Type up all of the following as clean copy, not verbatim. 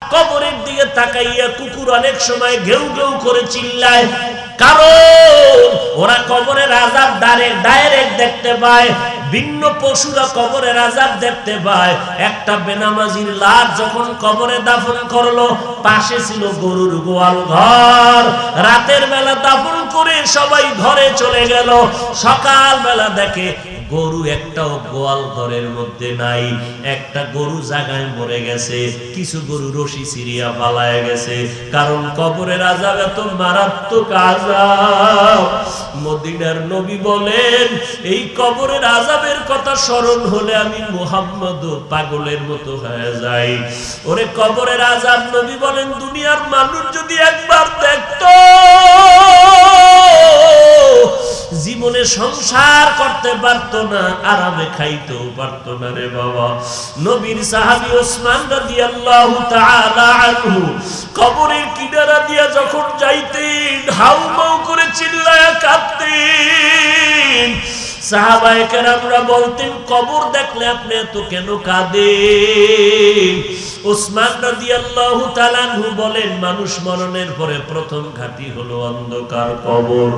কবরের দিকে তাকাইয়া কুকুর অনেক সময় ঘেউ ঘেউ করে চিল্লায়, কারণ ওরা কবরের আযাব ডাইরেক্ট দেখতে পায়। ভিন্ন পশুরা কবরের আযাব দেখতে পায়। একটা বেনামাজির লাশ যখন কবরে দাফন করলো, পাশে ছিল গরুর গোয়াল ঘর। রাতের বেলা দাফন করে সবাই ঘরে চলে গেল। সকাল বেলা দেখে গরু একটাও গোয়াল ঘরের মধ্যে নাই। একটা গরু জায়গায় মরে গেছে, কিছু গরু রশি ছিঁড়িয়া পালায় গেছে। কারণ কবরের আযাব এত মারাত্মক আযাব। মদিনার নবী বলেন, এই কবরের আযাবের কথা স্মরণ হলে আমি মুহাম্মদ পাগলের মতো হয়ে যাই। ওরে কবরের আযাব, নবী বলেন দুনিয়ার মানুষ যদি একবার দেখতো, জীবনে সংসার করতে পারতো না, আরামে খাইতেও পারতো না রে বাবা। নবীর সাহাবী ওসমান রাদিয়াল্লাহু তাআলা আনহু কবরের কিনারা দিয়া যখন যাইতেন, হাউমাউ করে চিল্লায়া কাঁদতেন। সাহাবায়ে কেরামরা বলতেন, কবর দেখলে আপনি এত কেন কাঁদেন? ওসমান রাদিয়াল্লাহু তাআলা আনহু বলেন, মানুষ মরণের পরে প্রথম ঘাঁটি হলো অন্ধকার কবর।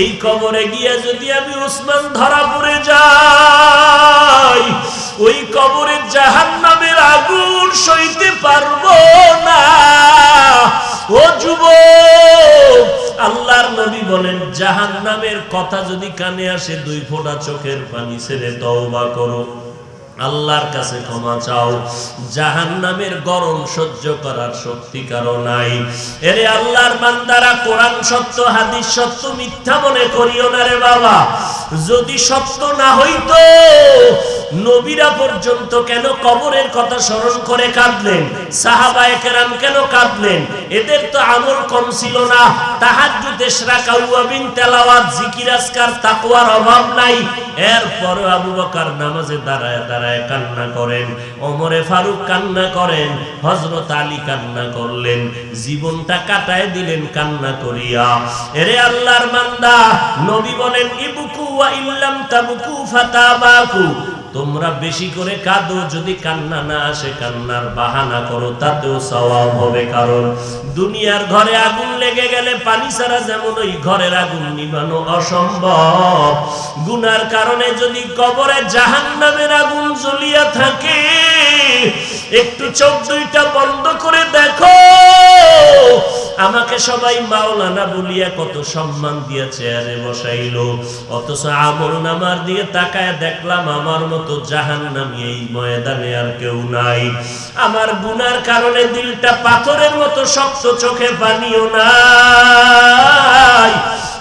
এই কবরে গিয়া যদি আমি ওসমান ধরা পড়ে যাই, ওই কবরে জাহান্নামের আগুন সইতে পারবো না। ও যুবক, আল্লাহর নবী বলেন, জাহান্নামের কথা যদি কানে আসে, 2 ফোঁটা চোখের পানি ছেড়ে তওবা করো, আল্লাহর কাছে ক্ষমা চাও। জাহান্নামের গরম সহ্য করার শক্তি কারো নাই। এরে আল্লাহর বান্দারা, কোরআন সত্য, হাদিস সত্য, মিথ্যা মনে করিও না রে বাবা। যদি সত্য না হইতো, নবীরা পর্যন্ত কেন কবরের কথা স্মরণ করে কাঁদলেন? সাহাবায়ে কেরাম কেন কাঁদলেন? এদের তো আমল কম ছিল না। তাহাজ্জুদ, ইশরাক, আওয়াবিন, তেলাওয়াত, জিকির, আজকার, তাকওয়ার অভাব নাই। এরপরে আবু বকর নামাজে দাঁড়ায় দাঁড়ায় কান্না করেন, ওমরে ফারুক কান্না করেন, হযরত আলী কান্না করলেন, জীবনটা কাটায় দিলেন কান্না করিয়া। এরে আল্লাহর বান্দা, নবী বলেন, ইবকু ওয়া ইল্লাম তাবকু ফাতাবাকু। তোমরা বেশি করে কাঁদো, যদি কান্না না আসে কান্নার বাহানা করো, তাতেও সওয়াব হবে। কারণ দুনিয়ার ঘরে আগুন লেগে গেলে পানি ছাড়া যেমন ওই ঘরের আগুন নিভানো অসম্ভব, গুনার কারণে যদি কবরে জাহান্নামের আগুন জ্বলিয়া থাকে, একটু চোখ দুইটা বন্ধ করে দেখো, আমাকে সবাই মাওলানা বলিয়া কত সম্মান দিয়ে চেয়ারে বসাইলো, অথচ আমল নামার দিয়ে তাকায় দেখলাম আমার মতো জাহান্নামী এই ময়দানে আর কেউ নাই। আমার গুনার কারণে দিলটা পাথরের মতো শক্ত, চোখে পানিও নাই।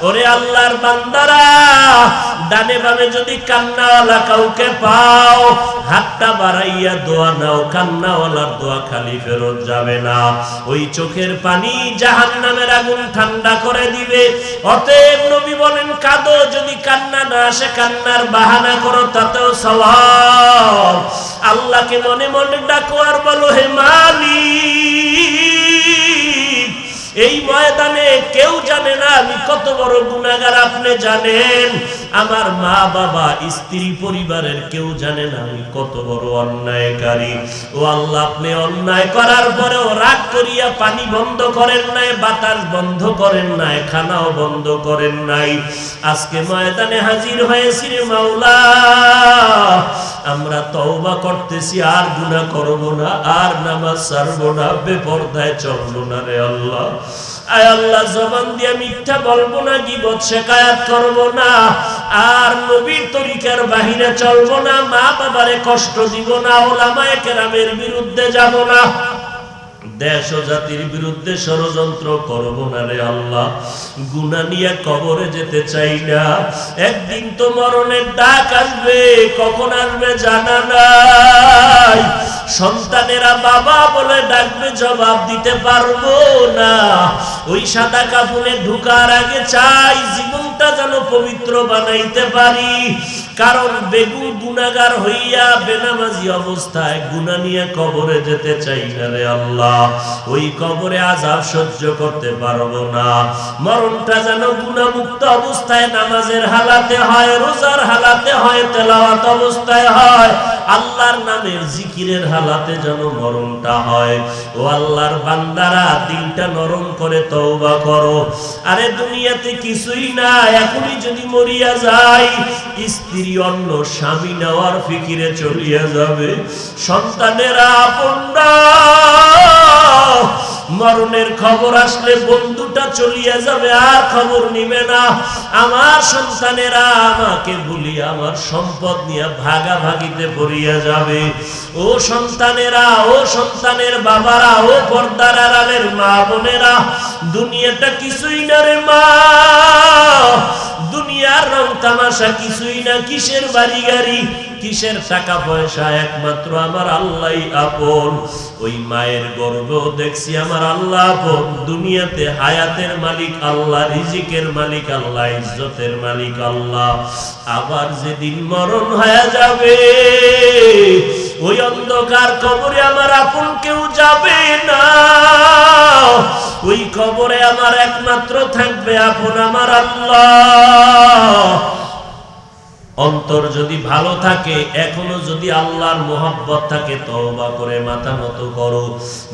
ওরে আল্লাহর বান্দারা, ডানে বামে যদি কান্নাওয়ালা কাউকে পাও, হাতটা বাড়াইয়া দোয়া নাও। কান্নাওয়ালার দোয়া খালি ফেরত যাবে না। ওই চোখের পানি জাহান্নামের আগুন ঠান্ডা করে দিবে। অতএব নবী বলেন, কাঁদো, যদি কান্না না আসে কান্নার বাহানা করো, তাতেও সওয়াব। আল্লাহকে মনে মনে ডাকো আর বলো, হে মালিক, এই ময়দানে কেউ জানে না আমি কত বড় গুনাহগার, আপনি জানেন। আমার মা বাবা, স্ত্রী, পরিবারের কেউ জানে না আমি কত বড় অন্যায়কারী। ও আল্লাহ, আপনি অন্যায় করার পরেও রাগ করিয়া পানি বন্ধ করেন নাই, বাতাস বন্ধ করেন নাই, খানাও বন্ধ করেন নাই। আজকে ময়দানে হাজির হয়েছি রে মাওলা, আমরা তওবা করতেছি, আর গুনাহ করব না, আর নামাজ ছাড়বো না, বেপরদায় চলবো না রে আল্লাহ। আয় আল্লাহ, জবান দিয়ে মিথ্যা বলবো না, গীবত শিকায়াত করবো না, আর নবীর তরিকার বাহিরে চলবো না, মা বাবারে কষ্ট দিব না, উলামায়ে কেরামের বিরুদ্ধে যাব না, দেশ ও জাতির বিরুদ্ধে ষড়যন্ত্র করব না রে আল্লাহ। গুনাহ নিয়ে কবরে যেতে চাই না। একদিন তো মরণের ডাক আসবে, কখন আসবে জানা নাই। সন্তানেরা বাবা বলে ডাকবে, জবাব দিতে পারবো না। ওই সাদা কাফনে ঢুকার আগে চাই জীবনটা যেন পবিত্র বানাইতে পারি। কারণ বেগুন গুনাহগার হইয়া বেনামাজি অবস্থায় গুনাহ নিয়ে কবরে যেতে চাই না রে আল্লাহ। ওই কবরে আযাব সহ্য করতে পারবো না। মরণটা যেন গুনাহমুক্ত অবস্থায় নামাজের হালাতে হয়, রোজার হালাতে হয়, তেলাওয়াত অবস্থায় হয়। আল্লাহর নামের জিকিরের হালাতে যেন মরণটা হয়। ও আল্লাহর বান্দারা, দিলটা নরম করে তওবা করো। আরে দুনিয়াতে কিছুই না, এখনই যদি মরিয়া যায়, স্ত্রী অন্য স্বামী নেওয়ার ফিকিরে চলিয়া যাবে, সন্তানেরা আপন না, মরণের খবর আসলে বন্ধুটা চলিয়া যাবে, আর খবর নিবে না। আমার সন্তানেরা আমাকে ভুলি আমার সম্পদ নিয়ে ভাগাভাগিতে পড়িয়া যাবে। ও সন্তানেরা, ও সন্তানের বাবারা, ও পর্দার আড়ালের মা বোনেরা, দুনিয়াটা কিছুই না রে মা, দুনিয়ার রং তামাশা কিছুই না। কিসের বাড়ি গাড়ি, কিসের টাকা পয়সা, একমাত্র আমার আল্লাহই আপন। ওই মায়ের গর্ভেও দেখছি আমার আল্লাহ আপন। দুনিয়াতে হায়াতের মালিক আল্লাহ, রিজিকের মালিক আল্লাহ, ইজ্জতের মালিক আল্লাহ। আবার যেদিন মরণ হয়ে যাবে, ওই অন্ধকার কবরে আমার আপন কেউ যাবে না। ওই কবরে আমার একমাত্র থাকবে আপন আমার আল্লাহ। অন্তর যদি ভালো থাকে, এখনো যদি আল্লাহর মোহাব্বত থাকে, তওবা করে মাথা নত করো,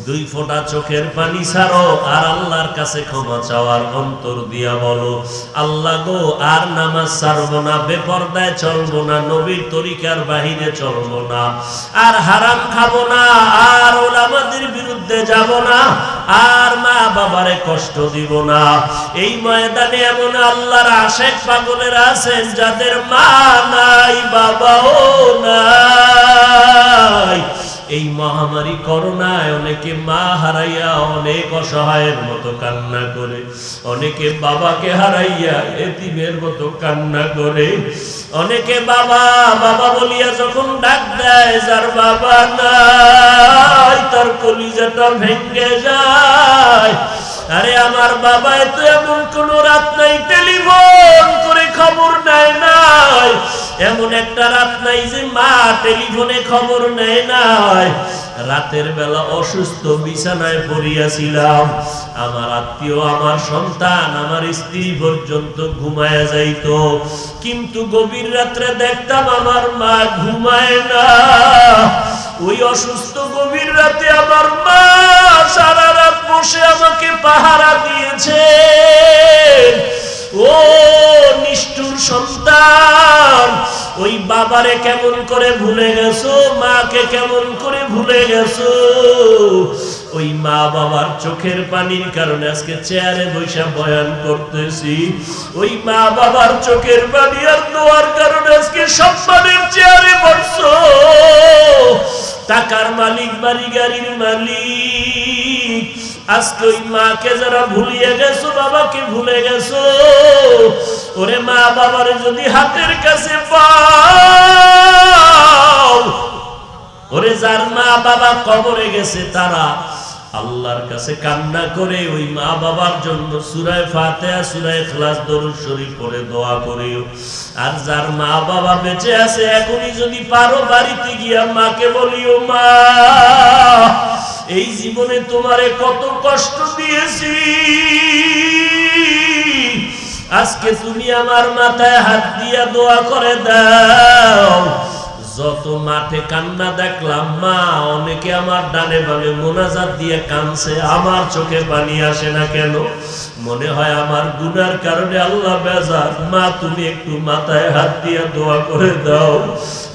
2 ফোঁটা চোখের পানি ছাড়ো, আর আল্লাহর কাছে ক্ষমা চাওয়ার অন্তর দিয়া বলো, আল্লাহ গো, আর নামাজ ছাড়বো না, বেপরদায় চলবো না, নবীর তরিকার বাহিরে চলবো না, আর হারাম খাবো না, আর ওলামাদের বিরুদ্ধে যাব না, আর মা বাবারে কষ্ট দিব না। এই ময়দানে এমন আল্লাহর আশেক পাগলেরা আছেন যাদের মা নাই, বাবাও নাই। এই মহামারী করোনায় অনেকে মা হারাইয়া অনেক অসহায়ের মতো কান্না করে, অনেকে বাবাকে হারাইয়া এতিমের মতো কান্না করে, অনেকে বাবা বাবা বলিয়া যখন ডাক দেয়, যার বাবা নাই তার কলিজাটা ভেঙে যায়। আরে আমার বাবা তো এমন কোন রাত নাই টেলিফোন করে খবর নেয় নাই, এমন একটা রাত নাই যে মা টেলিফোনে খবর নেয় নাই। রাতের বেলা অসুস্থ বিছানায় পড়িয়াছিলাম, আমার আত্মীয়, আমার সন্তান, আমার স্ত্রী পর্যন্ত ঘুমায়া যাইত, কিন্তু গভীর রাত্রে দেখতাম আমার মা ঘুমায় না। ওই অসুস্থ গভীর রাতে আমার মা সারা রাত বসে আমাকে পাহারা দিয়েছে। ও নিষ্ঠুর সন্তান, ওই বাবারে কেমন করে ভুলে গেছো, মাকে কেমন করে ভুলে গেছো। ওই মা বাবার চোখের পানির কারণে আজকে চেয়ারে বৈশা বয়ান করতেছি। ওই মা বাবার চোখের পানি আর দোয়ার কারণে আজকে সম্মানের চেয়ারে বসছো। টাকার মালিক, বাড়ি গাড়ির মালিক, আজকে ওই মাকে যারা ভুলিয়ে গেছো, বাবাকে ভুলে গেছো। ওরে মা বাবারে যদি হাতের কাছে পাও, ওরে যার মা বাবা কবরে গেছে, তারা আল্লাহর কাছে কান্না করে ওই মা বাবার জন্য সূরা ফাতিহা, সূরা ইখলাস, দরুদ শরীফ পড়ে দোয়া করিও। আর যার মা বাবা বেঁচে আছে, এখনই যদি পারো বাড়িতে গিয়া মাকে বলিও, মা এই জীবনে তোমারে কত কষ্ট দিয়েছি, আজকে তুমি আমার মাথায় হাত দিয়া দোয়া করে দাও। যত মাঠে কান্না দেখলাম মা, অনেকে আমার ডানে বামে মোনাজাত দিয়ে কাঁদছে, আমার চোখে পানি আসে না কেন? মনে হয় আমার গুনার কারণে আল্লাহ বেজার। মা তুমি একটু মাথায় হাত দিয়া দোয়া করে দাও।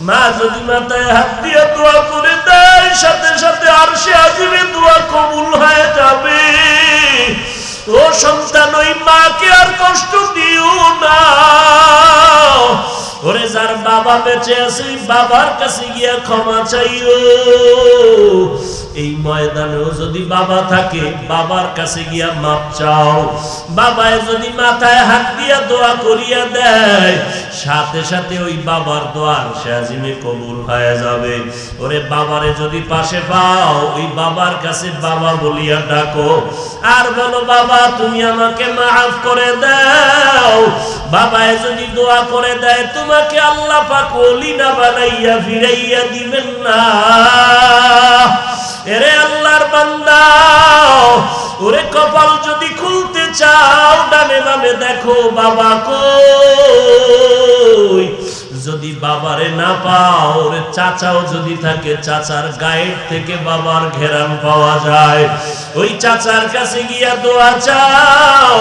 মা যদি মাথায় হাত দিয়া দোয়া করে দেয়, সাথে সাথে আরশে আজিমে দোয়া কবুল হয়ে যাবে। ও সন্তান, ওই মাকে আর কষ্ট দিও না। ওরে যার বাবা বেঁচে আছে, বাবার কাছে গিয়া ক্ষমা চাইও। এই ময়দানেও যদি বাবা থাকে, বাবার কাছে গিয়া মাপ চাও। বাবায় যদি মাথায় হাত দিয়া দোয়া করিয়া দেয়, সাথে সাথে ওই বাবার দোয়া আরশে আজিমে কবুল হয়ে যাবে। ওরে বাবারে যদি পাশে পাও, ওই বাবার কাছে বাবা বলিয়া ডাকো, আর বলো, বাবা তুমি আমাকে মাফ করে দাও। বাবায় যদি দোয়া করে দেয়, তোমাকে আল্লাহ পাক ওলি না বানাইয়া ফিরাইয়া দিবেন না। এরে আল্লাহর বান্দা, ওরে কপাল যদি খুলতে চাও, ডানে বামে দেখো বাবা কই। যদি যদি বাবারে না পাও, ওরে চাচাও যদি থাকে, চাচার গায়ের থেকে বাবার ঘেরান পাওয়া যায়। ওই চাচার কাছে গিয়া দোয়া চাও,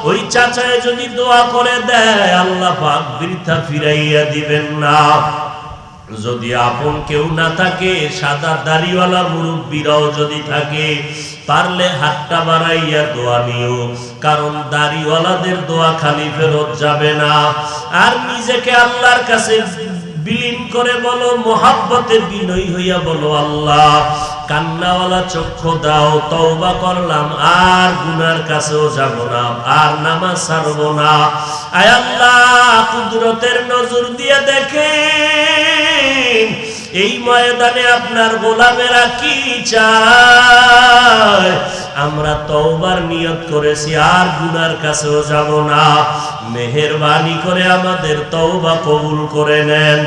ওই চাচায় যদি দোয়া করে দেয় আল্লাহ পাক বৃথা ফিরাইয়া দিবেন না। যদি আপন কেউ না থাকে, সাদা দাড়িওয়ালা মুরব্বীরাও যদি থাকে, পারলে হাতটা বাড়াইয়া দোয়া নিও, কারণ দাড়িওয়ালাদের দোয়া খালি ফেরত যাবে না। আর নিজেকে আল্লাহর কাছে বিলীন করে বলো, মোহাব্বতে বিনয়ী হইয়া বলো, আল্লাহ কান্নাওয়ালা চক্ষু দাও, তওবা করলাম, আর গুনার কাছেও যাব না, আর নামাজ ছাড়ব না। আয় আল্লাহ কুদরতের নজর দিয়ে দেখেন এই ময়দানে আপনার গোলামেরা কি চায়। আমরা তওবার নিয়ত করেছি, আর গুনার কাছেও যাব না। মেহেরবানি করে আমাদের তওবা কবুল করে নেন।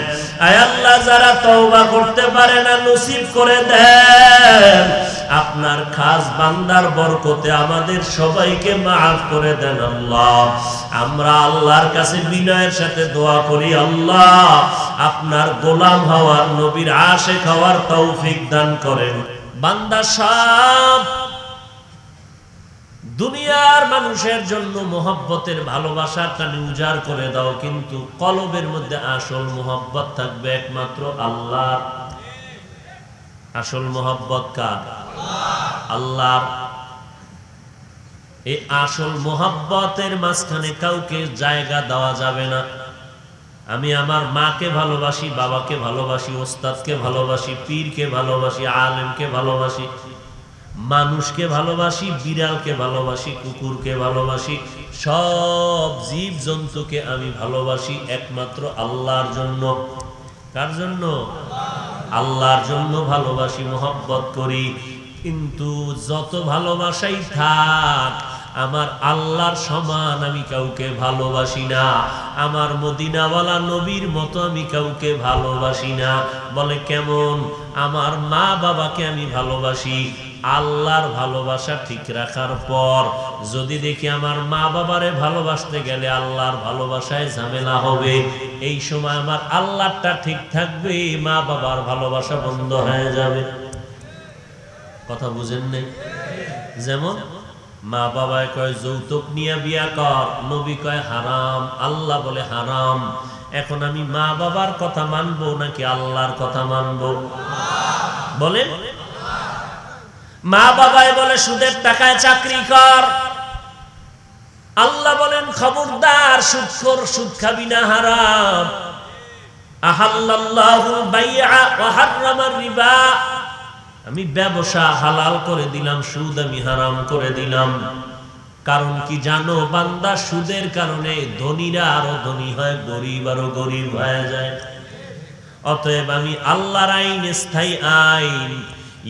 আয় আল্লাহ যারা তওবা করতে পারে না নসিব করে দেন। আপনার খাস বান্দার বরকতে আমাদের সবাইকে মাফ করে দেন আল্লাহ। আমরা আল্লাহর কাছে বিনয়ের সাথে দোয়া করি, আল্লাহ আপনার গোলাম হওয়ার, নবীর আশিক হওয়ার তৌফিক দান করেন। বান্দা সব দুনিয়ার মানুষের জন্য মোহব্বতের ভালোবাসার টানে উজাড় করে দাও, কিন্তু কলবের মধ্যে আসল মোহব্বত থাকবে একমাত্র আল্লাহর। আসল মোহব্বত কার? আল্লাহর। এই আসল মোহব্বতের মাঝখানে কাউকে জায়গা দেওয়া যাবে না। আমি আমার মাকে ভালোবাসি, বাবাকে ভালোবাসি, ওস্তাদকে ভালোবাসি, পীরকে ভালোবাসি, আলেমকে ভালোবাসি, মানুষকে ভালোবাসি, বিড়ালকে ভালোবাসি, কুকুরকে ভালোবাসি, সব জীব জন্তুকে আমি ভালোবাসি একমাত্র আল্লাহর জন্য। কার জন্য? আল্লাহর জন্য ভালোবাসি, মোহব্বত করি। কিন্তু যত ভালোবাসাই থাক, আমার আল্লাহর সমান আমি কাউকে ভালোবাসি না। আমার মদিনাওয়ালা নবীর মতো আমি কাউকে ভালোবাসি না। বলে কেমন? আমার মা বাবাকে আমি ভালোবাসি, আল্লাহর ভালোবাসা ঠিক রাখার পর যদি দেখি আমার মা বাবারে ভালোবাসতে গেলে আল্লাহর ভালোবাসায় ঝামেলা হবে, এই সময় আমার আল্লাহটা ঠিক থাকবে, মা বাবার ভালোবাসা বন্ধ হয়ে যাবে। কথা বুঝেন নাই? যেমন মা বাবায় কয় যৌতুক নিয়ে বিয়া কর, নবী কয় হারাম, আল্লাহ বলে হারাম। এখন আমি মা বাবার কথা মানবো নাকি আল্লাহর কথা মানবো? বলেন। মা বাবায় বলে সুদের টাকায় চাকরি কর, আল্লাহ বলেন খবরদার সুদখোর, সুদ খাবি না, হারাম। আহাল্লাল্লাহুল বাইআ ওয়া হাররামার রিবা, আমি ব্যবসা হালাল করে দিলাম, সুদ আমি হারাম করে দিলাম। কারণ কি জানো বান্দা? সুদের কারণে ধনীরা আরো ধনী হয়, গরিব আরো গরিব হয়ে যায়। অতএব আমি আল্লাহর আইন, স্থায়ী আইন,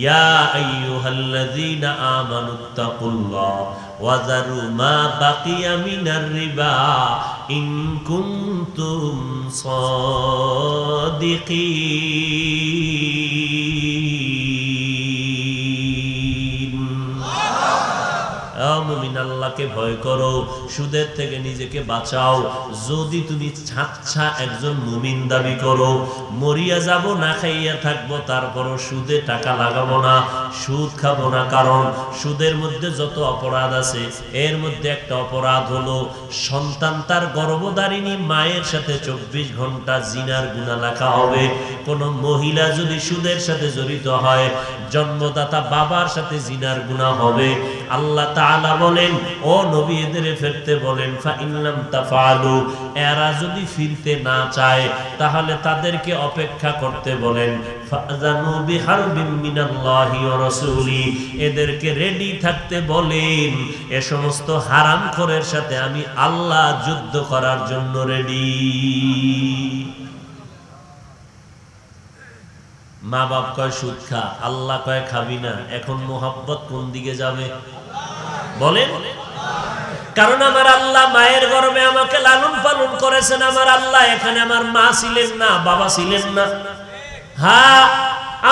ইয়া আইয়ুহাল্লাযীনা আমানুত্তাকুল্লাহ ওয়া যারু মা বাকিয়া মিনার রিবা ইন কুনতুম সাদিকিন। মুমিন আল্লাহকে ভয় করো, সুদের থেকে নিজেকে বাঁচাও। যদি তুমি ছাচ্ছা একজন মুমিন দাবি করো, মরিয়া যাব না খাইয়া থাকবো, তারপরও সুদে টাকা লাগাবো না, সুদ খাবো না। কারণ সুদের মধ্যে যত অপরাধ আছে এর মধ্যে একটা অপরাধ হলো সন্তান তার গর্ভধারিণী মায়ের সাথে 24 ঘন্টা জিনার গুনাহ লেখা হবে। কোন মহিলা যদি সুদের সাথে জড়িত হয়, জন্মদাতা বাবার সাথে জিনার গুনাহ হবে। আল্লাহ তাআলা বলেন, ও নবী এদের ফিরতে বলেন, ফা ইনলাম তাফআলু, এরা যদি ফিরতে না চায় তাহলে তাদেরকে অপেক্ষা করতে বলেন, ফাযানু বিহারবিন মিনাল্লাহি ওয়া রাসূলি, এদেরকে রেডি থাকতে বলেন। এ সমস্ত হারামখোরের সাথে আমি আল্লাহ যুদ্ধ করার জন্য রেডি। মা বাপ কয় সুদ খা, আল্লাহ কয় খাবি না। এখন মোহাব্বত কোন দিকে যাবে বলেন? কারণ আমার আল্লাহ মায়ের গর্ভে আমাকে লালন পালন করেছেন। আমার আল্লাহ এখানে আমার মা ছিলেন না, বাবা ছিলেন না। হ্যাঁ,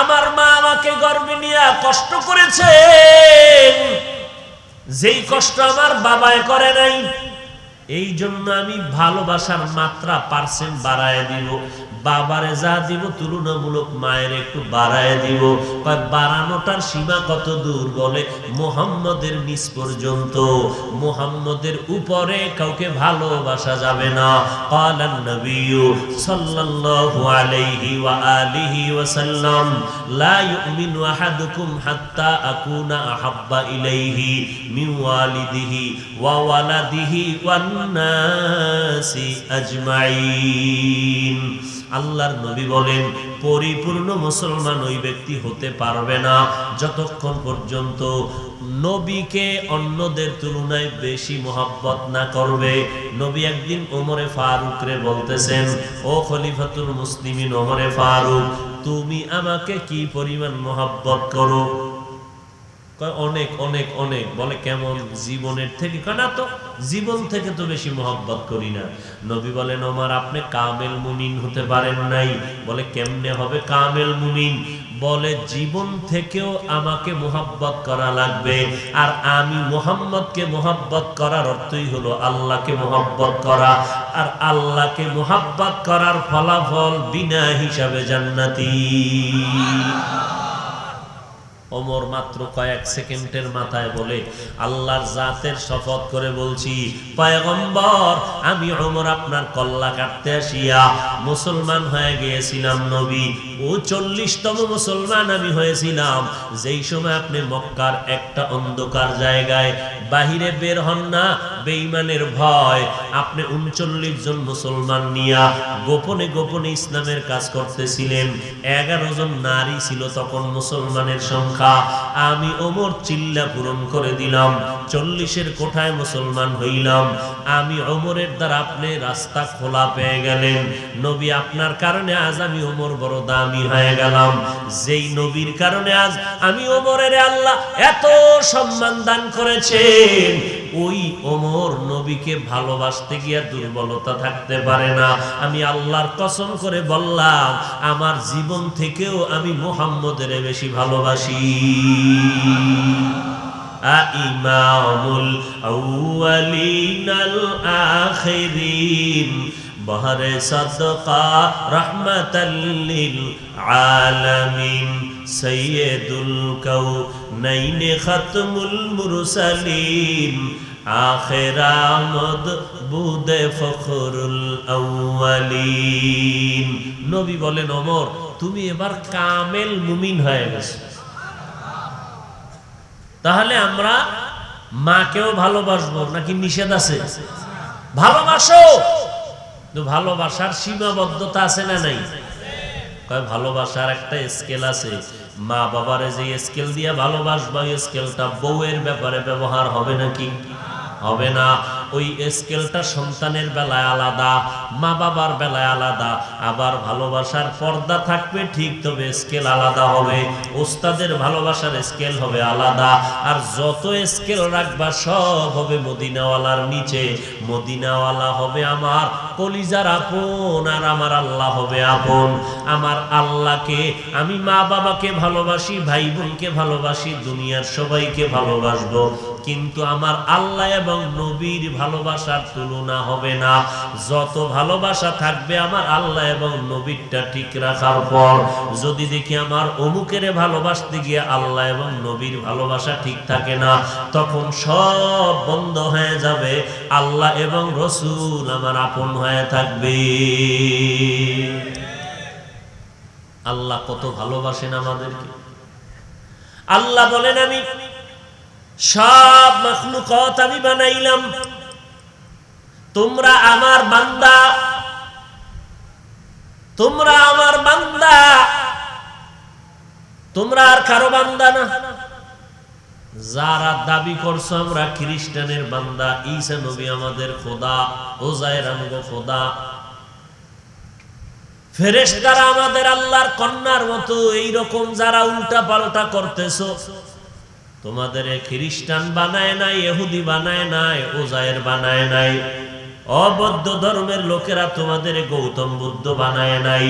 আমার মা আমাকে গর্ভে নিয়ে কষ্ট করেছেন, যেই কষ্ট আমার বাবায় করে নাই। এই জন্য আমি ভালোবাসার মাত্রা পার্সেন্ট বাড়ায় দিব। বাবারে যা দিব তুলনামূলক মায়ের একটু বাড়ায় দিব। কয় বাড়ানোটার সীমা কত দূর? বলে মুহাম্মদের নিচ পর্যন্ত, মুহাম্মদের উপরে কাউকে ভালোবাসা যাবে না। ক্বালান নবিয়্যু সাল্লাল্লাহু আলাইহি ওয়া আলিহি ওয়া সাল্লাম লা ইউমিনু আহাদুকুম হাত্তা আকুনা আহাব্বা ইলাইহি মিন ওয়ালিদিহি ওয়া ওয়ালাদিহি ওয়ান নাসি আজমাইন। আল্লাহর নবী বলেন, পরিপূর্ণ মুসলমান ওই ব্যক্তি হতে পারবে না যতক্ষণ পর্যন্ত নবীকে অন্যদের তুলনায় বেশি মহব্বত না করবে। নবী একদিন ওমরে ফারুকরে বলতেছেন, ও খলিফাতুল মুসলিমিন ওমরে ফারুক, তুমি আমাকে কি পরিমাণ মহব্বত করো? অনেক অনেক অনেক। বলে কেমন? জীবনের থেকে? না তো, জীবন থেকে তো বেশি মহব্বত করি না। নবী বলেন, ওমর আপনি কামেল মুমিন হতে পারেন নাই। বলে কেমনে হবে কামেল মুমিন? বলে জীবন থেকেও আমাকে মহব্বত করা লাগবে। আর আমি মুহাম্মদকে মহব্বত করার অর্থই হলো আল্লাহকে মহব্বত করা। আর আল্লাহকে মহব্বত করার ফলাফল বিনা হিসাবে জান্নাতি। ওমর মাত্র কয়েক সেকেন্ডের মাথায় বলে, আল্লাহর জাতের শপথ করে বলছি পয়গম্বর, আমি ওমর আপনার কল্লা কাটতে আসিয়া মুসলমান হয়ে গিয়েছিলাম। নবী ও 40তম মুসলমান আমি হয়েছিলাম যেই সময় আপনি মক্কার একটা অন্ধকার জায়গায় বাহিরে বের হন না, বেঈমানের ভয়। আপনি 39 জন মুসলমান নিয়া গোপনে গোপনে ইসলামের কাজ করতেছিলেন। 11 জন নারী ছিল তখন মুসলমানের সংখ্যা। আমি ওমর চিল্লা পূরণ করে দিলাম, 40-এর কোঠায় মুসলমান হইলাম। আমি ওমরের দ্বারা আপনি রাস্তা খোলা পেয়ে গেলেন। নবী আপনার কারণে আজ আমি ওমর বড় দামি হয়ে গেলাম। যেই নবীর কারণে আজ আমি ওমরের আল্লাহ এত সম্মান দান করেছেন, ওই ওমর নবীকে ভালোবাসতে গিয়ে দুর্বলতা থাকতে পারে না। আমি আল্লাহর কসম করে বললাম, আমার জীবন থেকেও আমি মুহাম্মদের বেশি ভালোবাসি। ইমামুল আউয়ালিন আল আখিরিন বহরে সাদকা রাহমাতাল লিল আলামিন সৈয়দুল কাউনাইন খাতমুল মুরসালিন আখিরামদ বুদে ফখরুল আউয়ালিন। নবী বলেন, ওমর তুমি এবার কামেল মুমিন হয়ে গেছো। তাহলে আমরা মাকেও ভালোবাসবো নাকি নিষেধ আছে? ভালোবাসো, তো ভালোবাসার সীমাবদ্ধতা আছে না নাই? ভালোবাসার একটা স্কেল আছে। মা বাবারে যে স্কেল দিয়ে ভালোবাসবা, ওই স্কেলটা বউয়ের ব্যাপারে ব্যবহার হবে নাকি? হবে না। ওই স্কেলটা সন্তানের বেলায় আলাদা, মা বাবার বেলায় আলাদা। আবার ভালোবাসার পর্দা থাকবে ঠিক, তবে স্কেল আলাদা হবে। ওস্তাদের ভালোবাসার স্কেল হবে আলাদা। আর যত স্কেল রাখবা সব হবে মদিনাওয়ালার নিচে। মদিনাওয়ালা হবে আমার কলিজার আপন, আর আমার আল্লাহ হবে আপন। আমার আল্লাহকে আমি মা বাবাকে ভালোবাসি, ভাই বোনকে ভালোবাসি, দুনিয়ার সবাইকে ভালোবাসবো, কিন্তু আমার আল্লাহ এবং নবীর ভালোবাসার তুলনা হবে না। যত ভালোবাসা থাকবে আমার আল্লাহ এবং নবীরটা ঠিক রাখার পর, যদি দেখি আমার অমুকের ভালোবাসতে গিয়ে আল্লাহ এবং নবীর ভালোবাসা ঠিক থাকে না, তখন সব বন্ধ হয়ে যাবে। আল্লাহ এবং রসুল আমার আপন হয়ে থাকবে। আল্লাহ কত ভালোবাসেন আমাদেরকে। আল্লাহ বলেন, আমি সব মাখলুকাত আমি বানাইলাম, তোমরা আমার বান্দা, তোমরা আমার বান্দা, তোমরা আর কারো বান্দা না। যারা দাবি করছো আমরা খ্রিস্টানের বান্দা, ঈসা নবী আমাদের খোদা, ওজায়ের আমগো খোদা, ফেরেশতারা আমাদের আল্লাহর কন্যার মতো, এইরকম যারা উল্টা পাল্টা করতেছো, তোমাদের খ্রিস্টান বানায় নাই, ইহুদি বানায় নাই, ওজায়ের বানায় নাই, অবৌদ্ধ ধর্মের লোকেরা তোমাদের গৌতম বুদ্ধ বানায় নাই।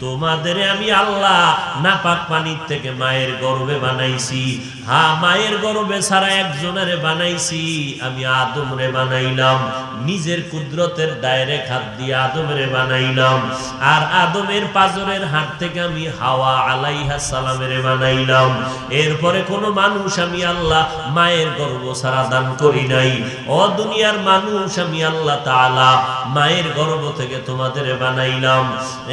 তোমাদের আমি আল্লাহ নাপাক পানির থেকে মায়ের গর্ভে বানাইছি। হ্যাঁ, মায়ের গর্ভে ছাড়া একজনের বানাইছি, আমি আদমরে বানাইলাম। নিজের কুদরতের ডাইরেক্ট হাত দিয়ে আদমরে বানাইলাম। আর আদমের পাজরের হাত থেকে আমি হাওয়া আলাইহিস সালামের বানাইলাম। এরপরে কোন মানুষ আমি আল্লাহ মায়ের গর্ভ ছাড়া দান করি নাই। ও দুনিয়ার মানুষ, আমি আল্লাহ তাআলা মায়ের গর্ভ থেকে তোমাদের বানাইলাম।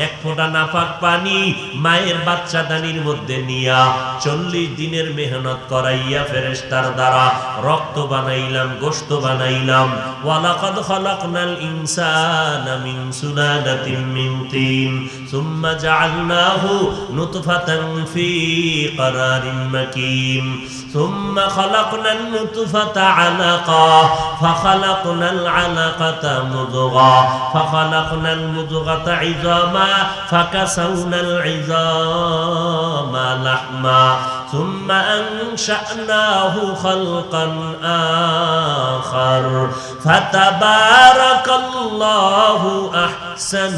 এক ফোঁটা নাপাক পানি মায়ের বাচ্চা দানির মধ্যে নিয়া 40 দিনের মেহনত করাইয়া ফেরেশতার দ্বারা রক্ত বানাইলাম, গোশত বানাইলাম। ওয়ালাকাদ খালাকনাল ইনসানা মিন সুলালাতিন মিন তিন সুম্মা জাআলনাহু নুতফাতান ফি قرارٍ مكين ثم خلقنا النطفة علقة فخلقنا العلقة مضغة فخلقنا المضغة عظاما فكسونا العظام لحما ثم أنشأناه خلقا آخر فتبارك الله أحسن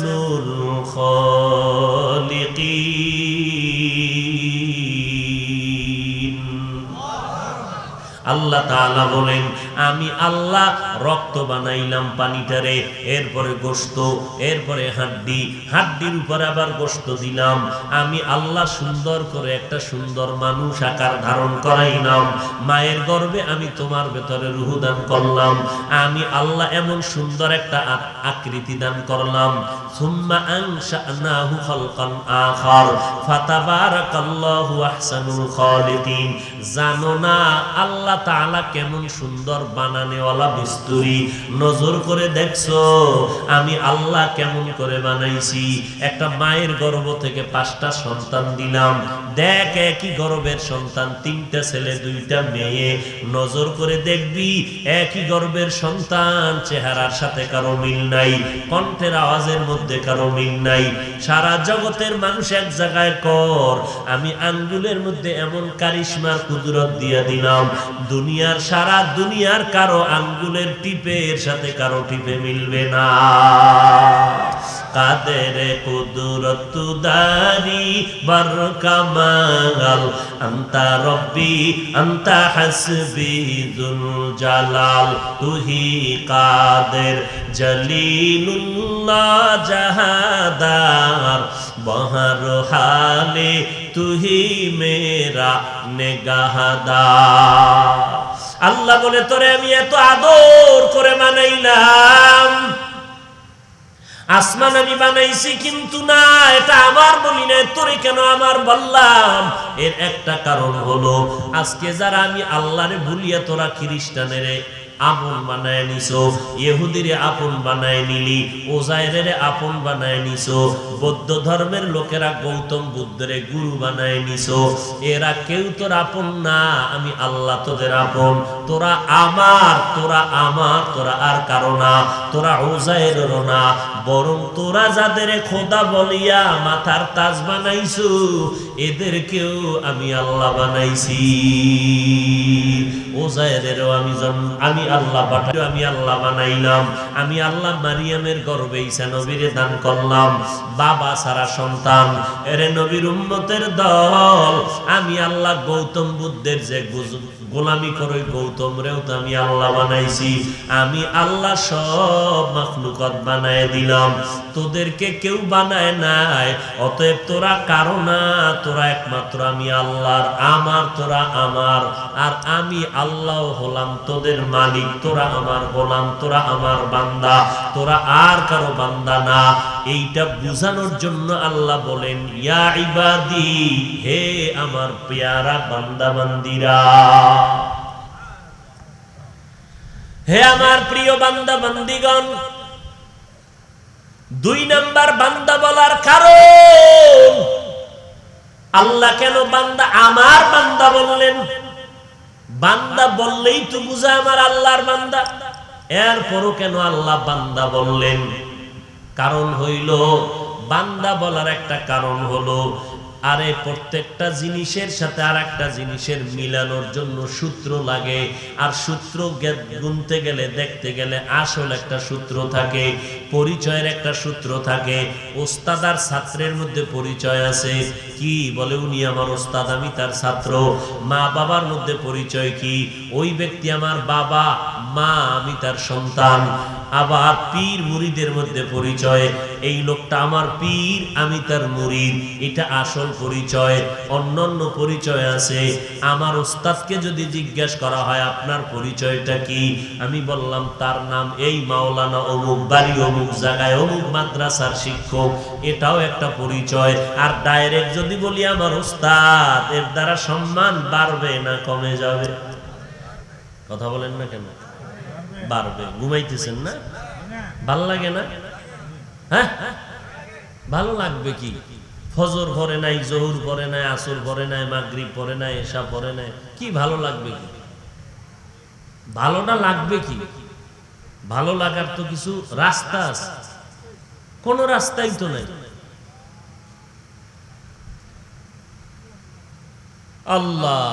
الخالقين। আল্লাহ তাআলা বলেন, আমি আল্লাহ রক্ত বানাইলাম পানিটারে, এরপরে গোশত, এরপরে হাড্ডির উপর আবার গোশত দিলাম। আমি আল্লাহ সুন্দর করে একটা সুন্দর মানুষ আকার ধারণ করাইলাম। মায়ের গর্ভে আমি তোমার ভেতরে রূহ দান করলাম। আমি আল্লাহ এমন সুন্দর একটা আকৃতি দান করলাম। সুম্মা আনশানাহু খালকান আখার ফাতাবারাকাল্লাহু আহসানুল খালিকিন। জানো না আল্লাহ তাআলা কেমন সুন্দর বানানেওয়ালা মিস্ত্রি? নজর করে দেখছো আমি আল্লাহ কেমন করে বানাইছি? একটা মায়ের গর্ভ থেকে 5টা সন্তান দিলাম। দেখ, একই গর্ভের সন্তান, 3টা ছেলে 2টা মেয়ে। নজর করে দেখবি একই গর্ভের সন্তান, চেহারার সাথে কারো মিল নাই, কণ্ঠের আওয়াজের মধ্যে কারো মিল নাই। সারা জগতের মানুষ এক জায়গায় কর, আমি আঙ্গুলের মধ্যে এমন কারিশমার কুদরত দিয়া দিলাম, দুনিয়ার সারা দুনিয়ার কারো আঙ্গুলের টিপের সাথে কারো টিপে মিলবে না। কাদের কুদরত দারি বার কামাল আনতা রব্বি আনতা হাসবি যুল জালাল তুহি কাদের জলিলুল্লাহ জাহাদার বহর হালে তুহি মেরা নেগাহদার। আল্লাহ বলে, তোরে আমি এত আদর করে বানাইলাম, আসমান আমি বানাইছি কিন্তু না এটা আমার বলি না, তোরে কেন আমার বললাম? এর একটা কারণ হলো, আজকে যারা আমি আল্লাহরে ভুলিয়া তোরা খ্রিস্টানের আপন বানায় নিছো, ইহুদিরে আপন বানায় নিলি, ওজায়েরের আপন বানায় নিছো, বৌদ্ধ ধর্মের লোকেরা গৌতম বুদ্ধের গুরু বানায় নিছো। এরা কেউ তোর আপন না, আমি আল্লাহ তোদের আপন। তোরা আমার, তোরা আমার, তোরা আর কারো না, তোরা ওজায়েরেরও না, বরং তোরা যাদের খোদা বলিয়া মাথার তাজ বানাইছো এদেরকেও আমি আল্লাহ বানাইছি। ওজায়েরেরও আমি আল্লাহ পাঠাই, আমি আল্লাহ বানাইলাম। আমি আল্লাহ মারিয়ামের গর্ভে ঈসা নবীরে দান করলাম, বাবা সারা সন্তান। এরে নবীর উম্মতের দল, আমি আল্লাহ গৌতম বুদ্ধের যে গোলামি করে গৌতম রেও তো আমি আল্লাহ বানাইছি। আমি আল্লাহ সব মাখলুকাত বানায় দিলাম, তোদেরকে কেউ বানায় নাই। অতএব তোরা কারো না, তোরা একমাত্র আমি আল্লাহর, আমার তোরা আমার, আর আমি আল্লাহ হলাম তোদের মালিক। তোরা আমার গোলাম, তোরা আমার বান্দা, তোরা আর কারো বান্দা না। এইটা বুঝানোর জন্য আল্লাহ বলেন, ইয়া ইবাদি, হে আমার পেয়ারা বান্দা বান্দিরা, হে আমার প্রিয় বান্দা বান্দিগণ। 2 নাম্বার বান্দা বলার কারণ, আল্লাহ কেন বান্দা আমার বান্দা বললেন? বান্দা বললেই তো বুঝা আমার আল্লাহর বান্দা, এরপরও কেন আল্লাহ বান্দা বললেন? কারণ হইল, বান্দা বলার একটা কারণ হলো, আরে প্রত্যেকটা জিনিসের সাথে আর একটা জিনিসের মিলানোর জন্য সূত্র লাগে, আর সূত্র গুনতে গেলে দেখতে গেলে আসল একটা সূত্র থাকে, পরিচয়ের একটা সূত্র থাকে। ওস্তাদ আর ছাত্রের মধ্যে পরিচয় আছে, কি বলে উনি আমার ওস্তাদ আমি তার ছাত্র। মা বাবার মধ্যে পরিচয় কি, ওই ব্যক্তি আমার বাবা, মা আমি তার সন্তান। আবার পীর মুরিদের মধ্যে পরিচয়, এই লোকটা আমার পীর আমি তার মুরিদ, এটা আসল পরিচয়। অন্যান্য পরিচয় আছে। আমার ওস্তাদকে যদি জিজ্ঞাসা করা হয় আপনার পরিচয়টা কি, আমি বললাম তার নাম এই মাওলানা অমুক, বাড়ি অমুক জায়গায়, অমুক মাদ্রাসার শিক্ষক, এটাও একটা পরিচয়। আর ডাইরেক্ট যদি বলি আমার ওস্তাদ, এর দ্বারা সম্মান বাড়বে না কমে যাবে? কথা বলেন না কেন? বাড়বে। ঘুমাইতেছেন না? ভালো লাগে না? হ্যাঁ, ভালো লাগবে কি? ফজর পড়ে নাই, জোহর পড়ে নাই, আসর পড়ে নাই, মাগরিব পড়ে নাই, এশা পড়ে নাই, কি ভালো লাগবে কি? ভালোটা লাগবে কি? ভালো লাগার তো কিছু রাস্তা আছে, কোন রাস্তাই তো নাই। আল্লাহ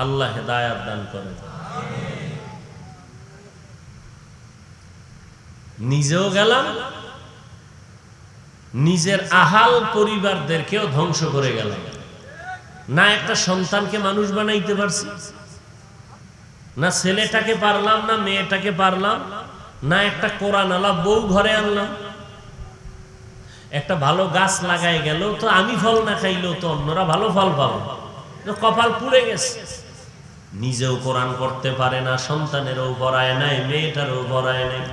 আল্লাহ হেদায়াত দান করেন। নিজেও গেলাম, নিজের আহাল পরিবারদেরকেও ধ্বংস করে গেলাম। না একটা সন্তানকে মানুষ বানাইতে পারছি, না ছেলেটাকে পারলাম, না মেয়েটাকে পারলাম, না একটা কোরআন আলা বউ ঘরে আনলাম। একটা ভালো গাছ লাগাই গেল তো আমি ফল না খাইলেও তো অন্যরা ভালো ফল পাবো, কপাল পুড়ে গেছে। নিজেও কোরআন পড়তে পারে না, সন্তানেরও পড়ায় নাই, মেয়েটারও পড়ায় নাই।